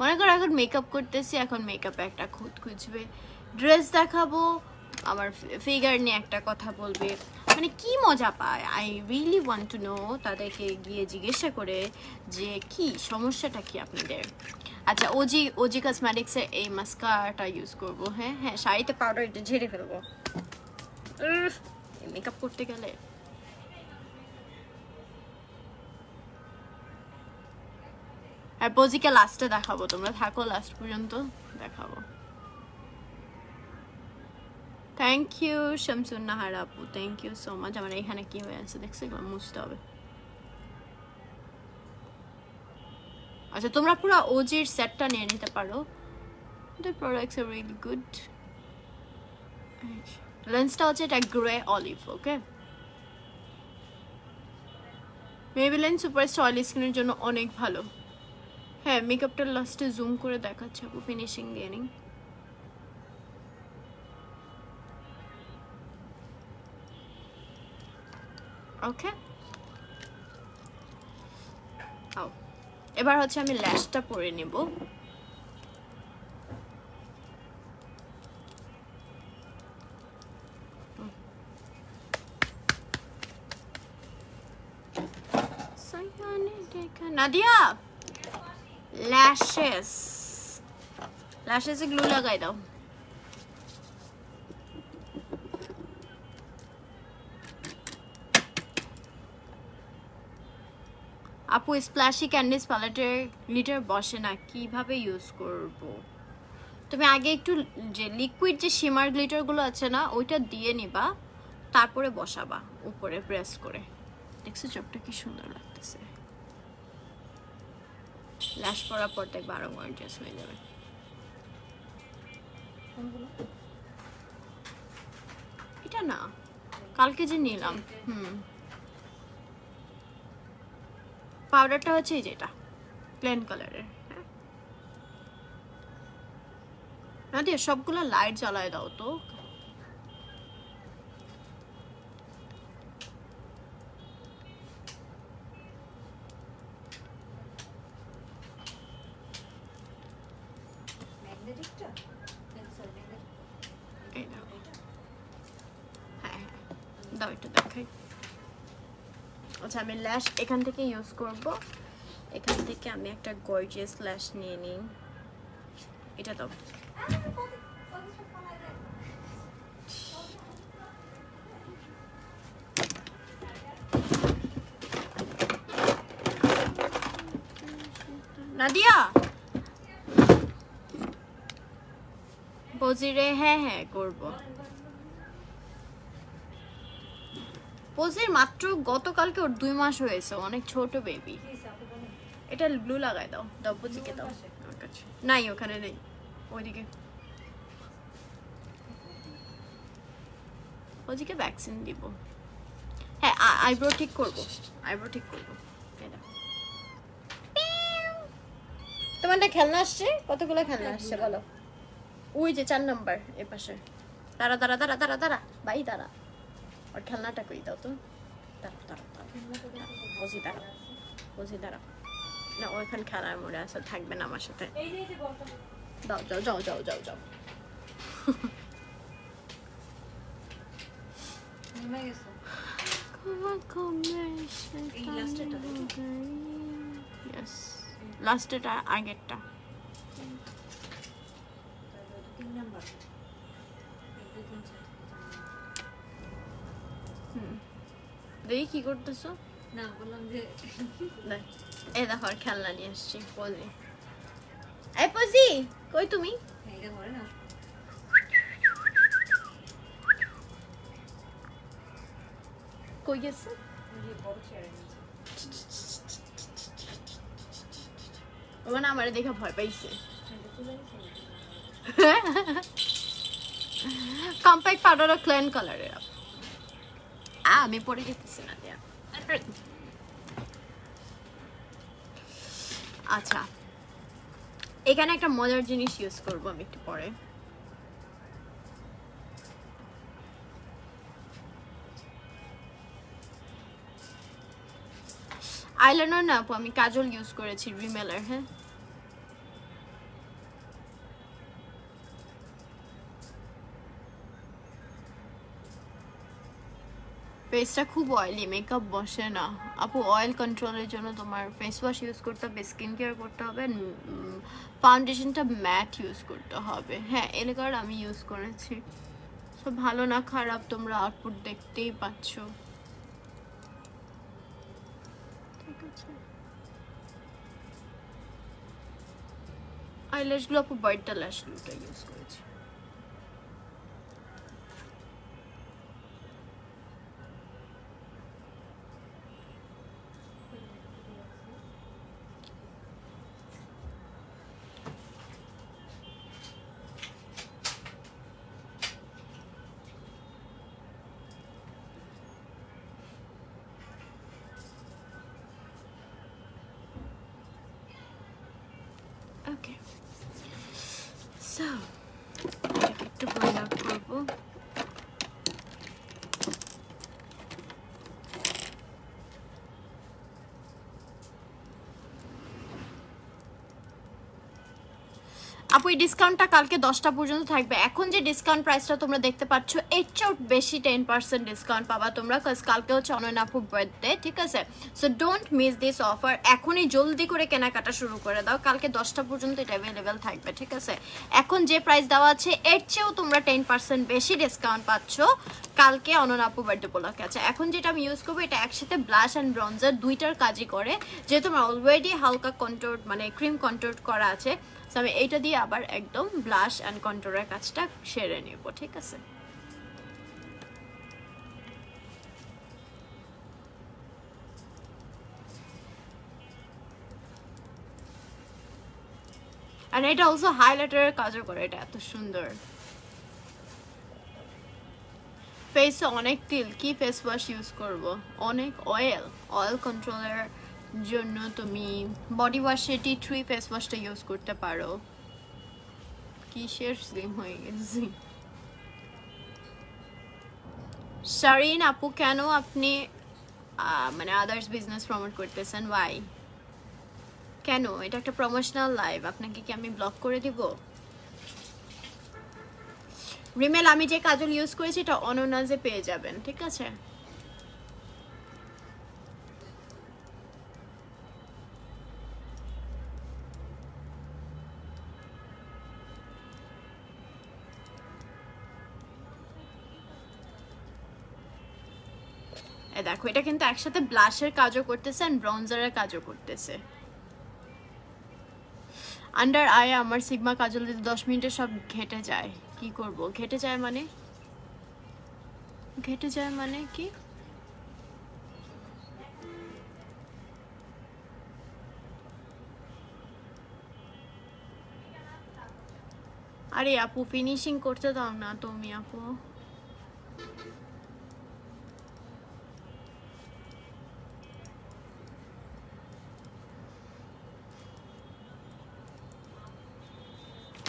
মনে করো এখন মেকআপ করতেছি, এখন মেকআপে একটা খুঁজবে, ড্রেস দেখাবো আমার ফিগার নিয়ে একটা কথা বলবে, মানে কি মজা পায়। I really want to know, তাদেরকে গিয়ে জিজ্ঞাসা করে যে কি সমস্যাটা কি আপনাদের। আচ্ছা ওজি কসমেটিক্সের এই মাস্কারাটা ইউজ করবো, হ্যাঁ হ্যাঁ শাড়িতে পাউডার এটা ঝেড়ে ফেলবো মেকআপ করতে গেলে। আর পজিকে লাস্টে দেখাবো, তোমরা থাকো লাস্ট পর্যন্ত দেখাবো। থ্যাংক ইউ শামসুন নাহার আপু, থ্যাংক ইউ সো মাচ। আমার এখানে কি হয়ে আছে দেখছো, এগুলো মুছতে হবে। আচ্ছা তোমরা পুরো ওজির সেটটা নিয়ে নিতে পারো, the products are really good. লেন্সটা হচ্ছে এটা grey olive, okay? Maybelline superstar oily স্কিনের জন্য অনেক ভালো। হ্যাঁ মেকআপটা লাস্টে জুম করে দেখাচ্ছে আপু, ফিনিশিং দিয়ে নিই। ওকে এবার হচ্ছে আমি ল্যাশটা পরে নেব। নাদিয়া ল্যাশেস ল্যাশেসে গ্লু লাগাই দাও। আপু স্প্ল্যাশি ক্যান্ডিস প্যালেটের গ্লিটার বসে না, কিভাবে ইউজ করব? তুমি আগে একটু যে লিকুইড যে শিমার গ্লিটারগুলো আছে না, ওইটা দিয়ে নিবা, তারপরে বসাবা উপরে প্রেস করে। দেখছো চোখটা কি সুন্দর লাগতেছে। ল্যাশ পরার পর দেখবা আরো গর্জিয়াস হয়ে যাবে। এটা না, কালকে যে নিলাম। পাউডারটা হচ্ছে এই যেটা প্লেন কালারের। নাদিয়া সবগুলো লাইট জ্বালায় দাও তো। হ্যাঁ দাও একটু দেখাই। আচ্ছা আমি ল্যাশ এখান থেকে ইউজ করব। এখান থেকে আমি একটা গর্জিয়াস ল্যাশ নিয়ে নিই। এটা দাও। নাদিয়া পজিরে হ্যাঁ হ্যাঁ করবো। পজির মাত্র গতকালকে ওর 2 মাস হয়েছে, অনেক ছোট বেবি। এটা ব্লু লাগাই দাও, দাও পজিকে দাও। আমার কাছে নাই, ওখানে নেই, ওইদিকে। পজিকে ভ্যাকসিন দিব। হ্যাঁ আইব্রো ঠিক করবো, আইব্রো ঠিক করবো। তোমারটা খেলনা আসছে? কতগুলো খেলনা আসছে বলো? ওই যে 4 নাম্বার এ পাশে। দাঁড়া দাঁড়া দাঁড়া দাঁড়া দাঁড়া ভাই দাঁড়া, আর খেলনাটা কই দাও তো। দাঁড়া দাঁড়া দাঁড়া, বসি দাঁড়া, বসি দাঁড়া। না ওইখানে খেলার মোড়ে আসা থাকবে না আমার সাথে। দাও যাও যাও যাও যাও যাও। লাস্টেটা আগেরটা। দেখি কি করতেছো? না বললাম যে এই দেখো আর খেলনা নিয়ে আসছি। পজি এই পজি কই তুমি? কই গেছে? ও মানে আমারে দেখে ভয় পাইছে। কম্প্যাক্ট পাউডার আর ক্লেন কালারের। আমি পরে যেতেছি না দিয়া। আচ্ছা এখানে একটা মজার জিনিস ইউজ করবো আমি একটু পরে। আইলাইনার না আপু, আমি কাজল ইউজ করেছি রিমেলার। হ্যাঁ ফেসটা খুব অয়েলি, মেকআপ বসে না আপু। অয়েল কন্ট্রোলের জন্য তোমার ফেস ওয়াশ ইউজ করতে হবে, স্কিন কেয়ার করতে হবে, ফাউন্ডেশনটা ম্যাট ইউজ করতে হবে। হ্যাঁ এলাকার আমি ইউজ করেছি, সব ভালো না খারাপ তোমরা আউটপুট দেখতেই পাচ্ছ। ঠিক আছে আইল্যাশগুলো আপু বার্থডে ল্যাশগুলোটা ইউজ করেছি। Okay. So, একটু ব্লেন্ড আউট করবো। আপু ওই ডিসকাউন্টটা কালকে 10টা পর্যন্ত থাকবে। এখন যে ডিসকাউন্ট প্রাইসটা তোমরা দেখতে পাচ্ছ এর চেয়েও বেশি 10% ডিসকাউন্ট পাবা তোমরা, কাজ কালকে হচ্ছে অনন্যা আপুর বার্থডে, ঠিক আছে? So don't miss this offer, এখনই জলদি করে কেনাকাটা শুরু করে দাও, কালকে 10টা পর্যন্ত এটা অ্যাভেলেবেল থাকবে, ঠিক আছে? এখন যে প্রাইস দেওয়া আছে এর চেয়েও তোমরা 10% বেশি ডিসকাউন্ট পাচ্ছ কালকে অনন্যা আপুর বার্থডে উপলক্ষে। আচ্ছা, এখন যেটা আমি ইউজ করবো এটা একসাথে ব্লাশ অ্যান্ড ব্রঞ্জার দুইটার কাজই করে, যেহেতু আমার অলরেডি হালকা কন্ট্রোল মানে ক্রিম কন্ট্রোল করা আছে, সো আমি এইটা দিয়ে আবার একদম ব্লাশ অ্যান্ড কন্ট্রোলের কাজটা সেরে নেব, ঠিক আছে? আর এটা অলসো হাইলাইটারের কাজও করে, এটা এত সুন্দর। ফেসে অনেক তিল, কি ফেস ওয়াশ ইউজ করব? অনেক অয়েল, অয়েল কন্ট্রোলের জন্য তুমি বডি ওয়াশে টি3 ফেস ওয়াশটা ইউজ করতে পারো। কিসের স্লিম হয়ে গেছি? শারিন আপু, কেন আপনি মানে আদার্স বিজনেস প্রমোট করতেছেন? ওয়াই? কেন? এটা একটা প্রমোশনাল লাইভ, আপনাকে কি আমি ব্লক করে দিব? রিমেল, আমি যে কাজল ইউজ করেছি এটা অনন্যাজে পেয়ে যাবেন, ঠিক আছে? দেখো এটা কিন্তু একসাথে ব্লাশের কাজও করতেছে এন্ড ব্রঞ্জারের কাজও করতেছে। আন্ডার আয়ে আমার সিগমা কাজল দিতে 10 মিনিটে সব ঘেটে যায়, কি করব? ঘেটে যায় মানে? ঘেটে যায় মানে কি? আরে আপু ফিনিশিং করতে দাও না তুমি আপু।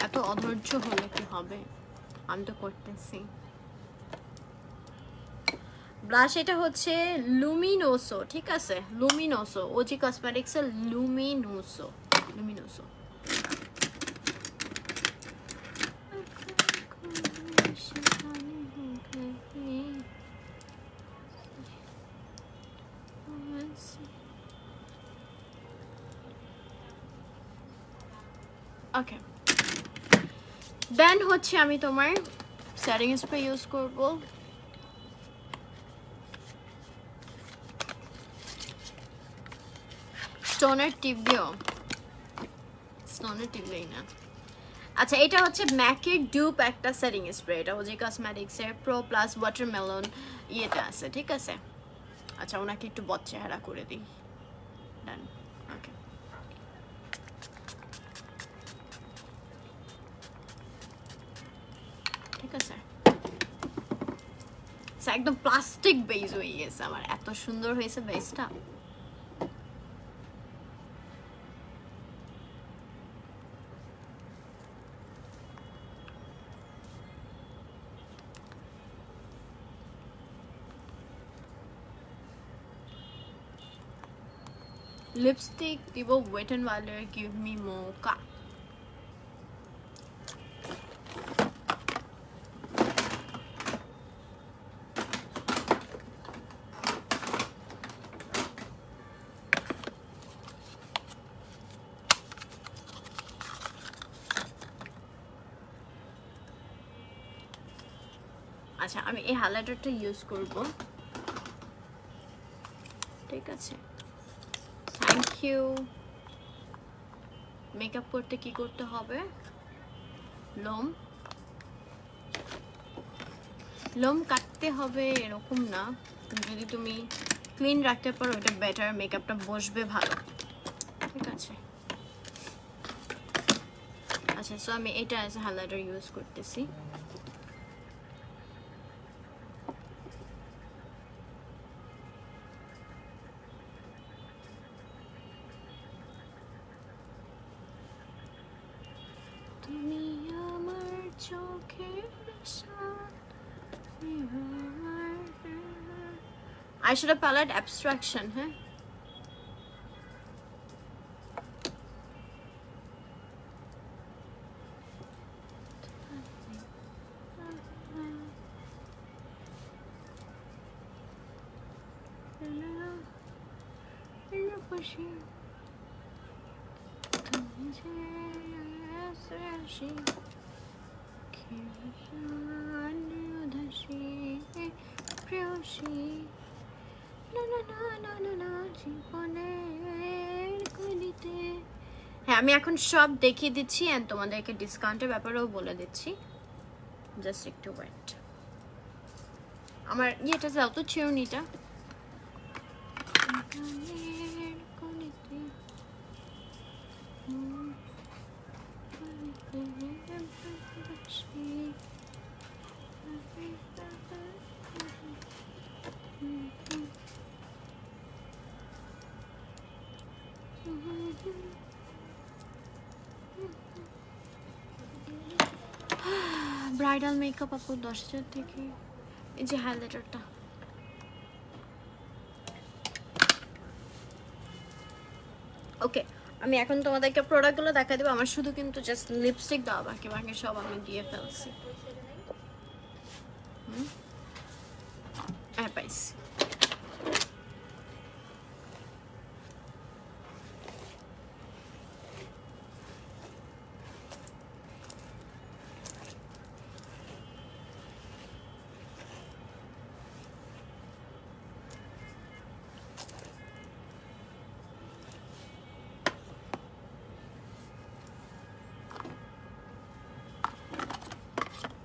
এত অধৈর্য হলে কি হবে? আমি তো করতেছি। ব্লাশ এটা হচ্ছে লুমিনোসো, ঠিক আছে? লুমিনোসো, ওজি কসমেটিক্সের লুমিনোসো। লুমিনোসো ওকে। দেন হচ্ছে আমি তোমার সেটিং স্প্রে ইউজ করব। স্টোনের টিপ দিও, স্টোনের টিপ দেই না। আচ্ছা, এটা হচ্ছে ম্যাকের ডিউপ একটা সেটিং স্প্রে, এটা ওজি কসমেটিক্সের প্রো প্লাস ওয়াটারমেলন ইয়েটা আছে, ঠিক আছে? আচ্ছা, ওনাকে একটু বদ চেহারা করে দিই। ডান, ওকে। ঠিক আছে, একদম প্লাস্টিক বেজ হয়ে গেছে আমার, এত সুন্দর হয়েছে বেজটা। লিপস্টিক দিব ওয়েট এন্ড ওয়াইল্ডের গিভ মি মোকা। আচ্ছা, আমি এই হাইলাইটারটা ইউজ করব, ঠিক আছে? Thank you. মেকআপ করতে কি করতে হবে? লোম লোম কাটতে হবে এরকম না, যদি তুমি ক্লিন রাখতে পারো এটা বেটার, মেকআপটা বসবে ভালো, ঠিক আছে? আচ্ছা, সো আমি এটা অ্যাজ হাইলাইটার ইউজ করতেছি। eyeshadow palette abstraction, হ্যাঁ? খুশি তুমি যে আসি খেয়াল উদাসী প্রেয়সী না না না না না না জীবনের গলিতে। হ্যাঁ আমি এখন সব দেখিয়ে দিচ্ছি এন্ড তোমাদেরকে ডিসকাউন্টের ব্যাপারেও বলে দিচ্ছি, জাস্ট একটু ওয়েট। আমার ইয়েটা যাও তো চিরুনিটা। ব্রাইডাল মেকআপ আপু 10,000 থেকে। এই যে হাইলাইটারটা, ওকে আমি এখন তোমাদেরকে প্রোডাক্টগুলো দেখা দেবো। আমার শুধু কিন্তু জাস্ট লিপস্টিক দেওয়া বাকি, বাকি সব আমি দিয়ে ফেলছি। হ্যাঁ পাইছি।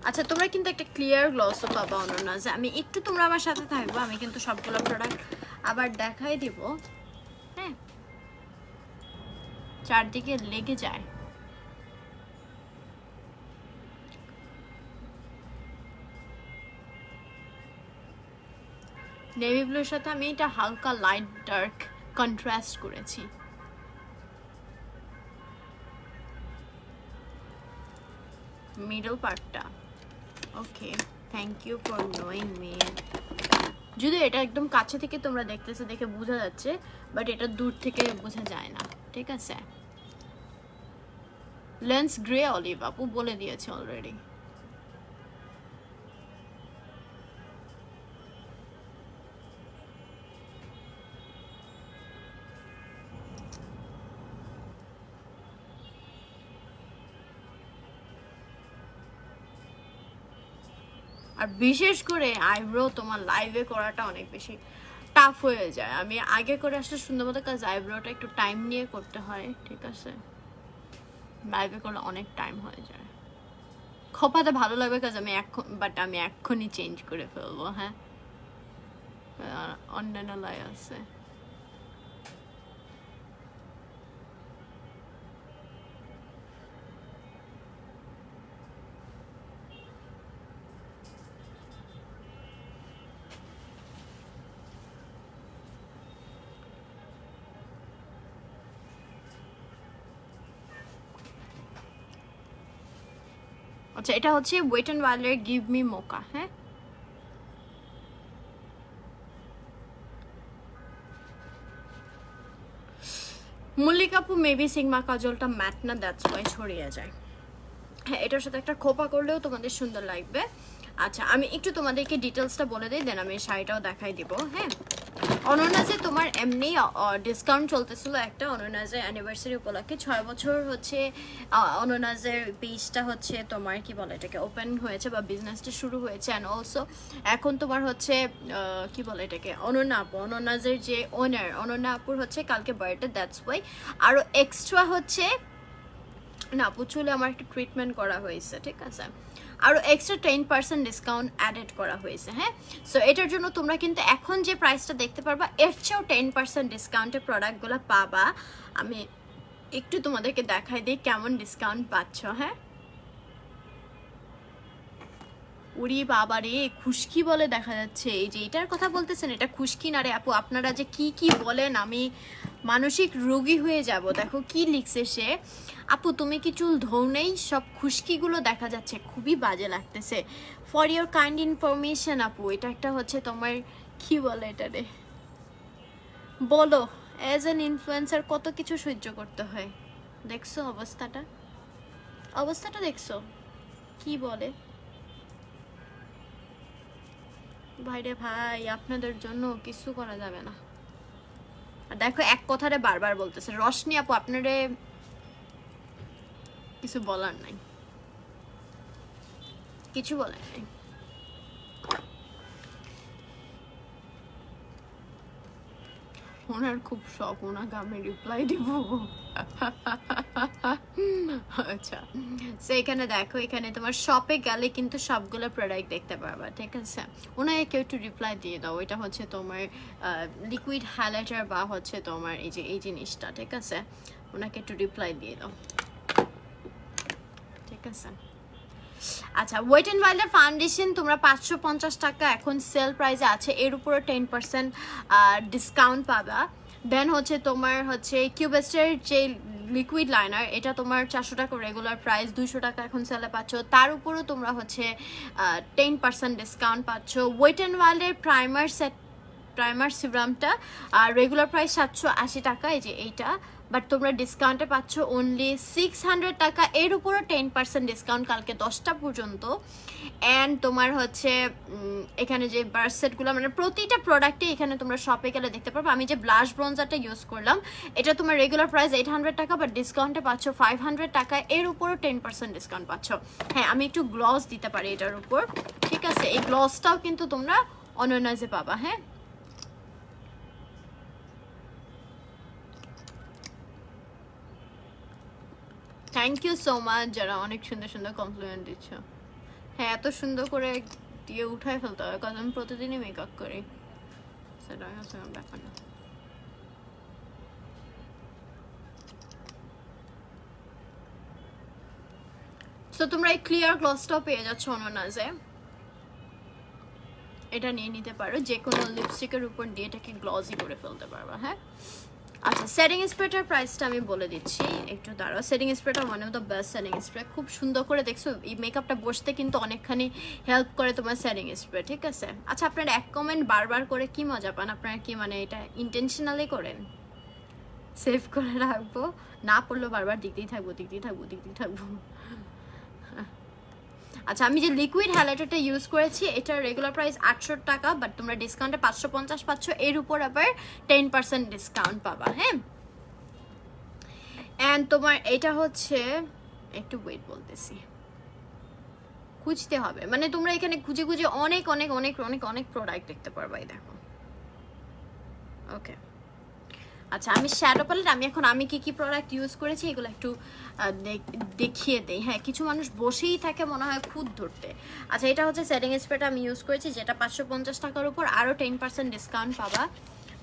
আচ্ছা তোমরা কিন্তু একটা ক্লিয়ার গ্লসও পাবা অনন্যা, যে আমি একটু তোমরা আমার সাথে থাকবো, আমি কিন্তু সবগুলো প্রোডাক্ট আবার দেখাই দিব। হ্যাঁ চারদিকে লেগে যায়। নেভি ব্লুর সাথে আমি এটা হালকা লাইট ডার্ক কন্ট্রাস্ট করেছি। মিডল পার্টটা okay, thank you for knowing me. যদি এটা একদম কাছে থেকে তোমরা দেখতেছো দেখে বোঝা যাচ্ছে, বাট এটা দূর থেকে বোঝা যায় না, ঠিক আছে। লেন্স গ্রে অলিভ আপু বলে দিয়েছে অলরেডি। আর বিশেষ করে আইব্রো তোমার লাইভে করাটা অনেক বেশি টাফ হয়ে যায়। আমি আগে করে আসলে সুন্দর মতো কাজ, আইব্রোটা একটু টাইম নিয়ে করতে হয়, ঠিক আছে। লাইভে করলে অনেক টাইম হয়ে যায়। খোপাতে ভালো লাগবে কাজ আমি এখন, বাট আমি এক্ষুনি চেঞ্জ করে ফেলবো। হ্যাঁ অন্যান্য লাই আছে। আচ্ছা এটা হচ্ছে ওয়েট অ্যান্ড ওয়াইল্ডের গিভ মি মোকা। হ্যাঁ মল্লিকাপু মেবি সিগমা কাজলটা ম্যাট না, দ্যাটস ওয়াই ছড়িয়ে যায়। হ্যাঁ এটার সাথে একটা খোপা করলেও তোমাদের সুন্দর লাগবে। আচ্ছা আমি একটু তোমাদেরকে ডিটেলসটা বলে দিই, দেন আমি শাড়িটাও দেখাই দিব। হ্যাঁ অনন্যাজে তোমার এমনি ডিসকাউন্ট চলতেছিল একটা, অনন্যাজের অ্যানিভার্সারি উপলক্ষে 6 বছর হচ্ছে অনন্যাজের পেজটা হচ্ছে তোমার কি বলে এটাকে ওপেন হয়েছে বা বিজনেসটা শুরু হয়েছে। অ্যান্ড অলসো এখন তোমার হচ্ছে কি বলে এটাকে অনন্যা আপু, অনন্যাজের যে ওনার অনন্যা আপুর হচ্ছে কালকে বার্থডে, দ্যাটস ওয়াই আরও এক্সট্রা হচ্ছে না আপু চুলে আমার একটা ট্রিটমেন্ট করা হয়েছে, ঠিক আছে। আরও এক্সট্রা 10% ডিসকাউন্ট অ্যাডেড করা হয়েছে। হ্যাঁ সো এটার জন্য তোমরা কিন্তু এখন যে প্রাইসটা দেখতে পারবা এর চেয়েও 10% ডিসকাউন্টে প্রোডাক্টগুলো পাবা। আমি একটু তোমাদেরকে দেখাই দিই কেমন ডিসকাউন্ট পাচ্ছ। হ্যাঁ উরি বাবা রে খুশকি বলে দেখা যাচ্ছে, এই যে এটার কথা বলতেছেন এটা খুশকি না রে আপু, আপনারা যে কি কি বলেন আমি মানসিক রোগী হয়ে যাব। দেখো কি লিখছে সে, আপু তুমি কি চুল ধৌ নেই, সব খুশকিগুলো দেখা যাচ্ছে, খুবই বাজে লাগতেছে। ফর ইওর কাইন্ড ইনফরমেশন আপু, এটা একটা হচ্ছে তোমার কি বলে এটা রে, বলো অ্যাজ অ্যান ইনফ্লুয়েন্সার কত কিছু সহ্য করতে হয়। দেখছো অবস্থাটা, অবস্থাটা দেখছো কি বলে। ভাইরে ভাই আপনাদের জন্য কিছু করা যাবে না। আর দেখো এক কথারে বারবার বলতেছে। রশনি আপু আপনারে কিছু বলার নাই, কিছু বলার নাই। ওনার খুব শখ, ওনাকে আমি রিপ্লাই দিব। আচ্ছা, সো এখানে দেখো, এখানে তোমার শপে গেলে কিন্তু সবগুলো প্রোডাক্ট দেখতে পারবা, ঠিক আছে। ওনাকে কেউ একটু রিপ্লাই দিয়ে দাও। এটা হচ্ছে তোমার লিকুইড হাইলাইটার বা হচ্ছে তোমার এই যে এই জিনিসটা, ঠিক আছে। ওনাকে একটু রিপ্লাই দিয়ে দাও, ঠিক আছে। আচ্ছা, ওয়েট অ্যান্ড ওয়াইল্ডের ফাউন্ডেশন তোমরা 550 টাকা এখন সেল প্রাইসে আছে, এর উপরে 10% ডিসকাউন্ট পাবা। দেন হচ্ছে তোমার হচ্ছে কিউবেস্টের যে লিকুইড লাইনার, এটা তোমার 400 টাকা রেগুলার প্রাইস, 200 টাকা এখন সেলে পাচ্ছ। তার উপরেও তোমরা হচ্ছে 10% ডিসকাউন্ট পাচ্ছ। ওয়েট অ্যান্ড ওয়াইল্ডের প্রাইমার সিরামটা রেগুলার প্রাইস 780 টাকা, এই যে এইটা, বাট তোমরা ডিসকাউন্টে পাচ্ছ অনলি 600 টাকা, এর উপরও 10% ডিসকাউন্ট কালকে 10টা পর্যন্ত। অ্যান্ড তোমার হচ্ছে এখানে যে বার্স সেটগুলো, মানে প্রতিটা প্রোডাক্টে এখানে তোমরা শপে গেলে দেখতে পারবে। আমি যে ব্লাশ ব্রঞ্জারটা ইউজ করলাম, এটা তোমার রেগুলার প্রাইস 800 টাকা, বাট ডিসকাউন্টে পাচ্ছ 500 টাকা, এর উপরও 10% ডিসকাউন্ট পাচ্ছ। হ্যাঁ, আমি একটু গ্লস দিতে পারি এটার উপর, ঠিক আছে। এই গ্লসটাও কিন্তু তোমরা অনলাইনে পাবা। হ্যাঁ, থ্যাংক ইউ সো মাচ যারা অনেক সুন্দর সুন্দর কমপ্লিমেন্ট দিচ্ছ। হ্যাঁ, এত সুন্দর করে দিয়ে উঠায় ফেলতে হবে, কারণ আমি প্রতিদিনই মেকআপ করি, সেটা হচ্ছে আমার ব্যাপার না। সো তোমরা এই ক্লিয়ার গ্লসটাও পেয়ে যাচ্ছ অননাজে, এটা নিয়ে নিতে পারো, যে কোনো লিপস্টিকের উপর দিয়ে এটাকে গ্লসি করে ফেলতে পারবা। হ্যাঁ, আচ্ছা, সেটিং স্প্রেটার প্রাইসটা আমি বলে দিচ্ছি, একটু দাঁড়াও। সেটিং স্প্রেটা one of the best setting spray, খুব সুন্দর করে দেখছো এই মেকআপটা বসতে কিন্তু অনেকখানি হেল্প করে তোমার সেটিং স্প্রে, ঠিক আছে। আচ্ছা, আপনারা এক কমেন্ট বারবার করে কি মজা পান? আপনারা কি মানে এটা ইন্টেনশনালি করেন? সেভ করে রাখবো, না পড়লেও বারবার দেখতেই থাকবো। আচ্ছা, আমি যে লিকুইড হাইলাইটারটা ইউজ করেছি, এটার রেগুলার প্রাইস 800 টাকা, বাট তোমরা ডিসকাউন্টে 550 পাচ্ছ, এর উপর আবার 10% ডিসকাউন্ট পাবা। হ্যাঁ, অ্যান্ড তোমার এটা হচ্ছে, একটু ওয়েট বলতেছি, খুঁজতে হবে, মানে তোমরা এখানে খুঁজে খুঁজে অনেক অনেক অনেক অনেক অনেক প্রোডাক্ট দেখতে পারবা। এই দেখো, ওকে। আচ্ছা, আমি শ্যাডো প্যালেট, আমি কি কি প্রোডাক্ট ইউজ করেছি এগুলো একটু দেখিয়ে দেই। হ্যাঁ, কিছু মানুষ বসেই থাকে মনে হয় খুদ ধরতে। আচ্ছা, এটা হচ্ছে সেটিং স্প্রেটা আমি ইউজ করেছি, যেটা 550 টাকার উপর আরও 10% ডিসকাউন্ট পাবা।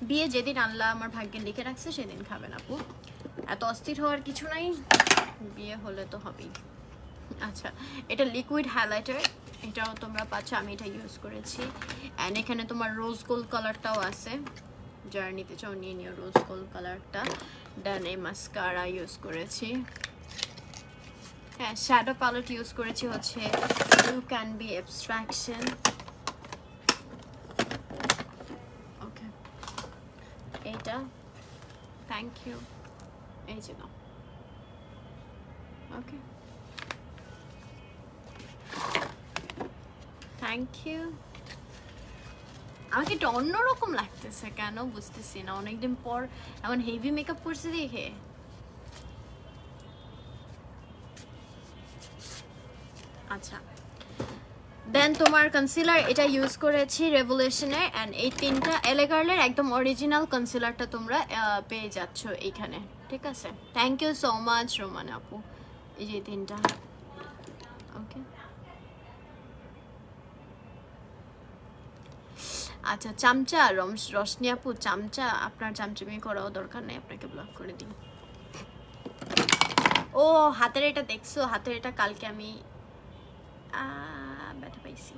বিয়ে যেদিন আল্লাহ আমার ভাগ্যে লিখে রাখছে সেদিন খাবেন আপু, এত অস্থির হওয়ার কিছু নাই, বিয়ে হলে তো হবেই। আচ্ছা, এটা লিকুইড হাইলাইটার, এটাও তোমরা পাচ্ছ, আমি এটা ইউজ করেছি। অ্যান্ড এখানে তোমার রোজ গোল্ড কালারটাও আছে, যারা নিতে চাও নিয়ে নিও রোজ গোল্ড কালারটা। দেন এই মাস্কারা ইউজ করেছি। হ্যাঁ, শ্যাডো প্যালেট ইউজ করেছি হচ্ছে ইউ ক্যান বি অ্যাবস্ট্রাকশন। ওকে, এইটা, থ্যাংক ইউ, এই যে নাও। ওকে, থ্যাংক ইউ। আমাকে একটু অন্যরকম লাগতেছে, কেন বুঝতেছি না, অনেকদিন পর এমন হেভি মেকআপ করছে দেখে। আচ্ছা, দেন তোমার কনসিলার, এটা ইউজ করেছি রেভলিউশনের, অ্যান্ড এই তিনটা এলে গার্লের একদম অরিজিনাল কনসিলারটা তোমরা পেয়ে যাচ্ছ এইখানে, ঠিক আছে। Thank you so much Roman আপু, এই যে তিনটা। ওকে, আচ্ছা, চামচা রশনি আপু, চামচা আপনার চামচামি করাও দরকার নেই, আপনাকে ব্লক করে দিই। ও, হাতের এটা দেখছো, হাতের এটা কালকে আমি ব্যথা পাইছি,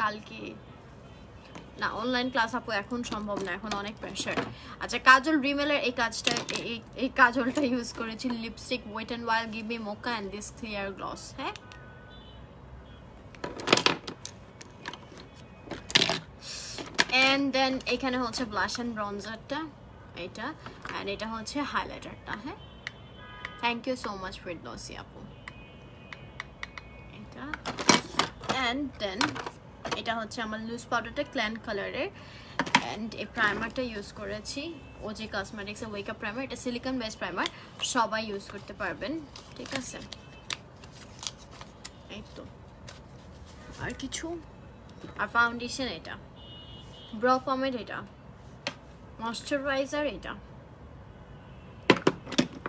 কালকে না, অনলাইন ক্লাস আপু এখন সম্ভব না, এখন অনেক প্রেশার। আচ্ছা, কাজল রিমেলের এই কাজটা, এই কাজলটা ইউজ করেছি, lipstick wet and wild give me mocha and this clear gloss. হ্যাঁ, অ্যান্ড দেন এখানে হচ্ছে ব্লাশ অ্যান্ড ব্রঞ্জারটা, এটা, অ্যান্ড এটা হচ্ছে হাইলাইটারটা। হ্যাঁ, thank you so much Firdousi আপু, এটা। অ্যান্ড দেন এটা হচ্ছে আমার লুজ পাউডারটা ক্ল্যান কালারের, অ্যান্ড এই প্রাইমারটা ইউজ করেছি ওজি কসমেটিক্সের ওয়েকআপ প্রাইমার। এটা সিলিকন বেস প্রাইমার, সবাই ইউজ করতে পারবেন, ঠিক আছে। এই তো, আর কিছু, আর ফাউন্ডেশন এটা, ব্রো পমেড এটা, ময়শ্চারাইজার এটা,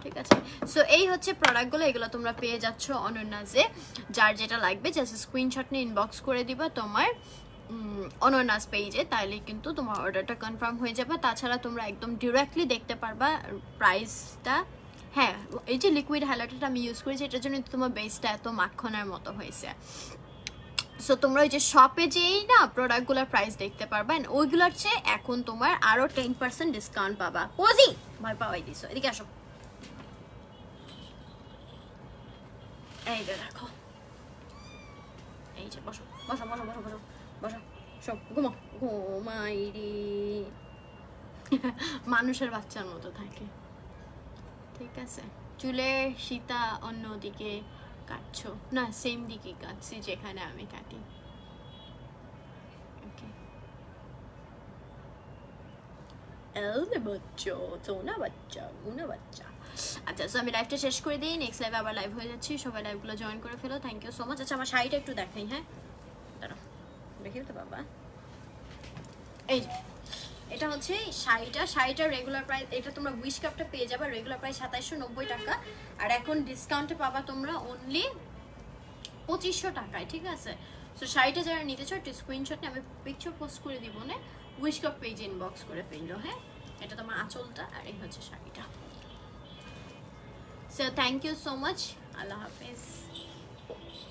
ঠিক আছে। সো এই হচ্ছে প্রোডাক্টগুলো, এগুলো তোমরা পেয়ে যাচ্ছ অনন্যাজে। যার যেটা লাগবে জাস্ট স্ক্রিনশট নিয়ে ইনবক্স করে দিবা তোমার অনন্যাস পেজে, তাহলে কিন্তু তোমার অর্ডারটা কনফার্ম হয়ে যাবে। তাছাড়া তোমরা একদম ডিরেক্টলি দেখতে পারবা প্রাইসটা। হ্যাঁ, এই যে লিকুইড হাইলাইটারটা আমি ইউজ করেছি, এটার জন্য তোমার বেসটা এত মাখনের মতো হয়েছে। সো তোমরা ওই যে শপে যেই না প্রোডাক্টগুলোর প্রাইস দেখতে পারবা, ওইগুলোর চেয়ে এখন তোমার আরও 10% ডিসকাউন্ট পাবা। ওজি ভয় পাওয়াই দিছো, এদিকে আসো। এই যে দেখো, এই যে বসো বসো বসো বসো বসো বসো, সব ঘুমো, ঘুমাইরি। মানুষের বাচ্চার মতো থাকে, ঠিক আছে। চুলের সীতা অন্যদিকে কাটছো না, সেম দিকে কাটছি যেখানে আমি কাটি। ওকে, বাচ্চা সোনা বাচ্চা গুনা বাচ্চা। আচ্ছা, সো আমি লাইভটা শেষ করে দিই, নেক্সট লাইভে আবার লাইভ হয়ে যাচ্ছি, সবাই লাইভগুলো জয়েন করে ফেলো। Thank you so much. আচ্ছা, আমার শাড়িটা একটু দেখাই, হ্যাঁ দাঁড়াও, দেখি তো বাবা। এই যে এটা হচ্ছে শাড়িটার রেগুলার প্রাইস, এটা তোমরা উইশ কাপটা পেয়ে যাবে রেগুলার প্রাইস 2790 টাকা, আর এখন ডিসকাউন্টে পাবা তোমরা অনলি 2500 টাকায়, ঠিক আছে। সো শাড়িটা যারা নিতে চাও একটু স্ক্রিনশট নিয়ে আমি পিকচার পোস্ট করে দিব, না উইশ কাপ পেজে ইনবক্স করে ফেললো। হ্যাঁ, এটা তোমার আঁচলটা, আর এই হচ্ছে শাড়িটা। So thank you so much, আল্লাহ হাফেজ।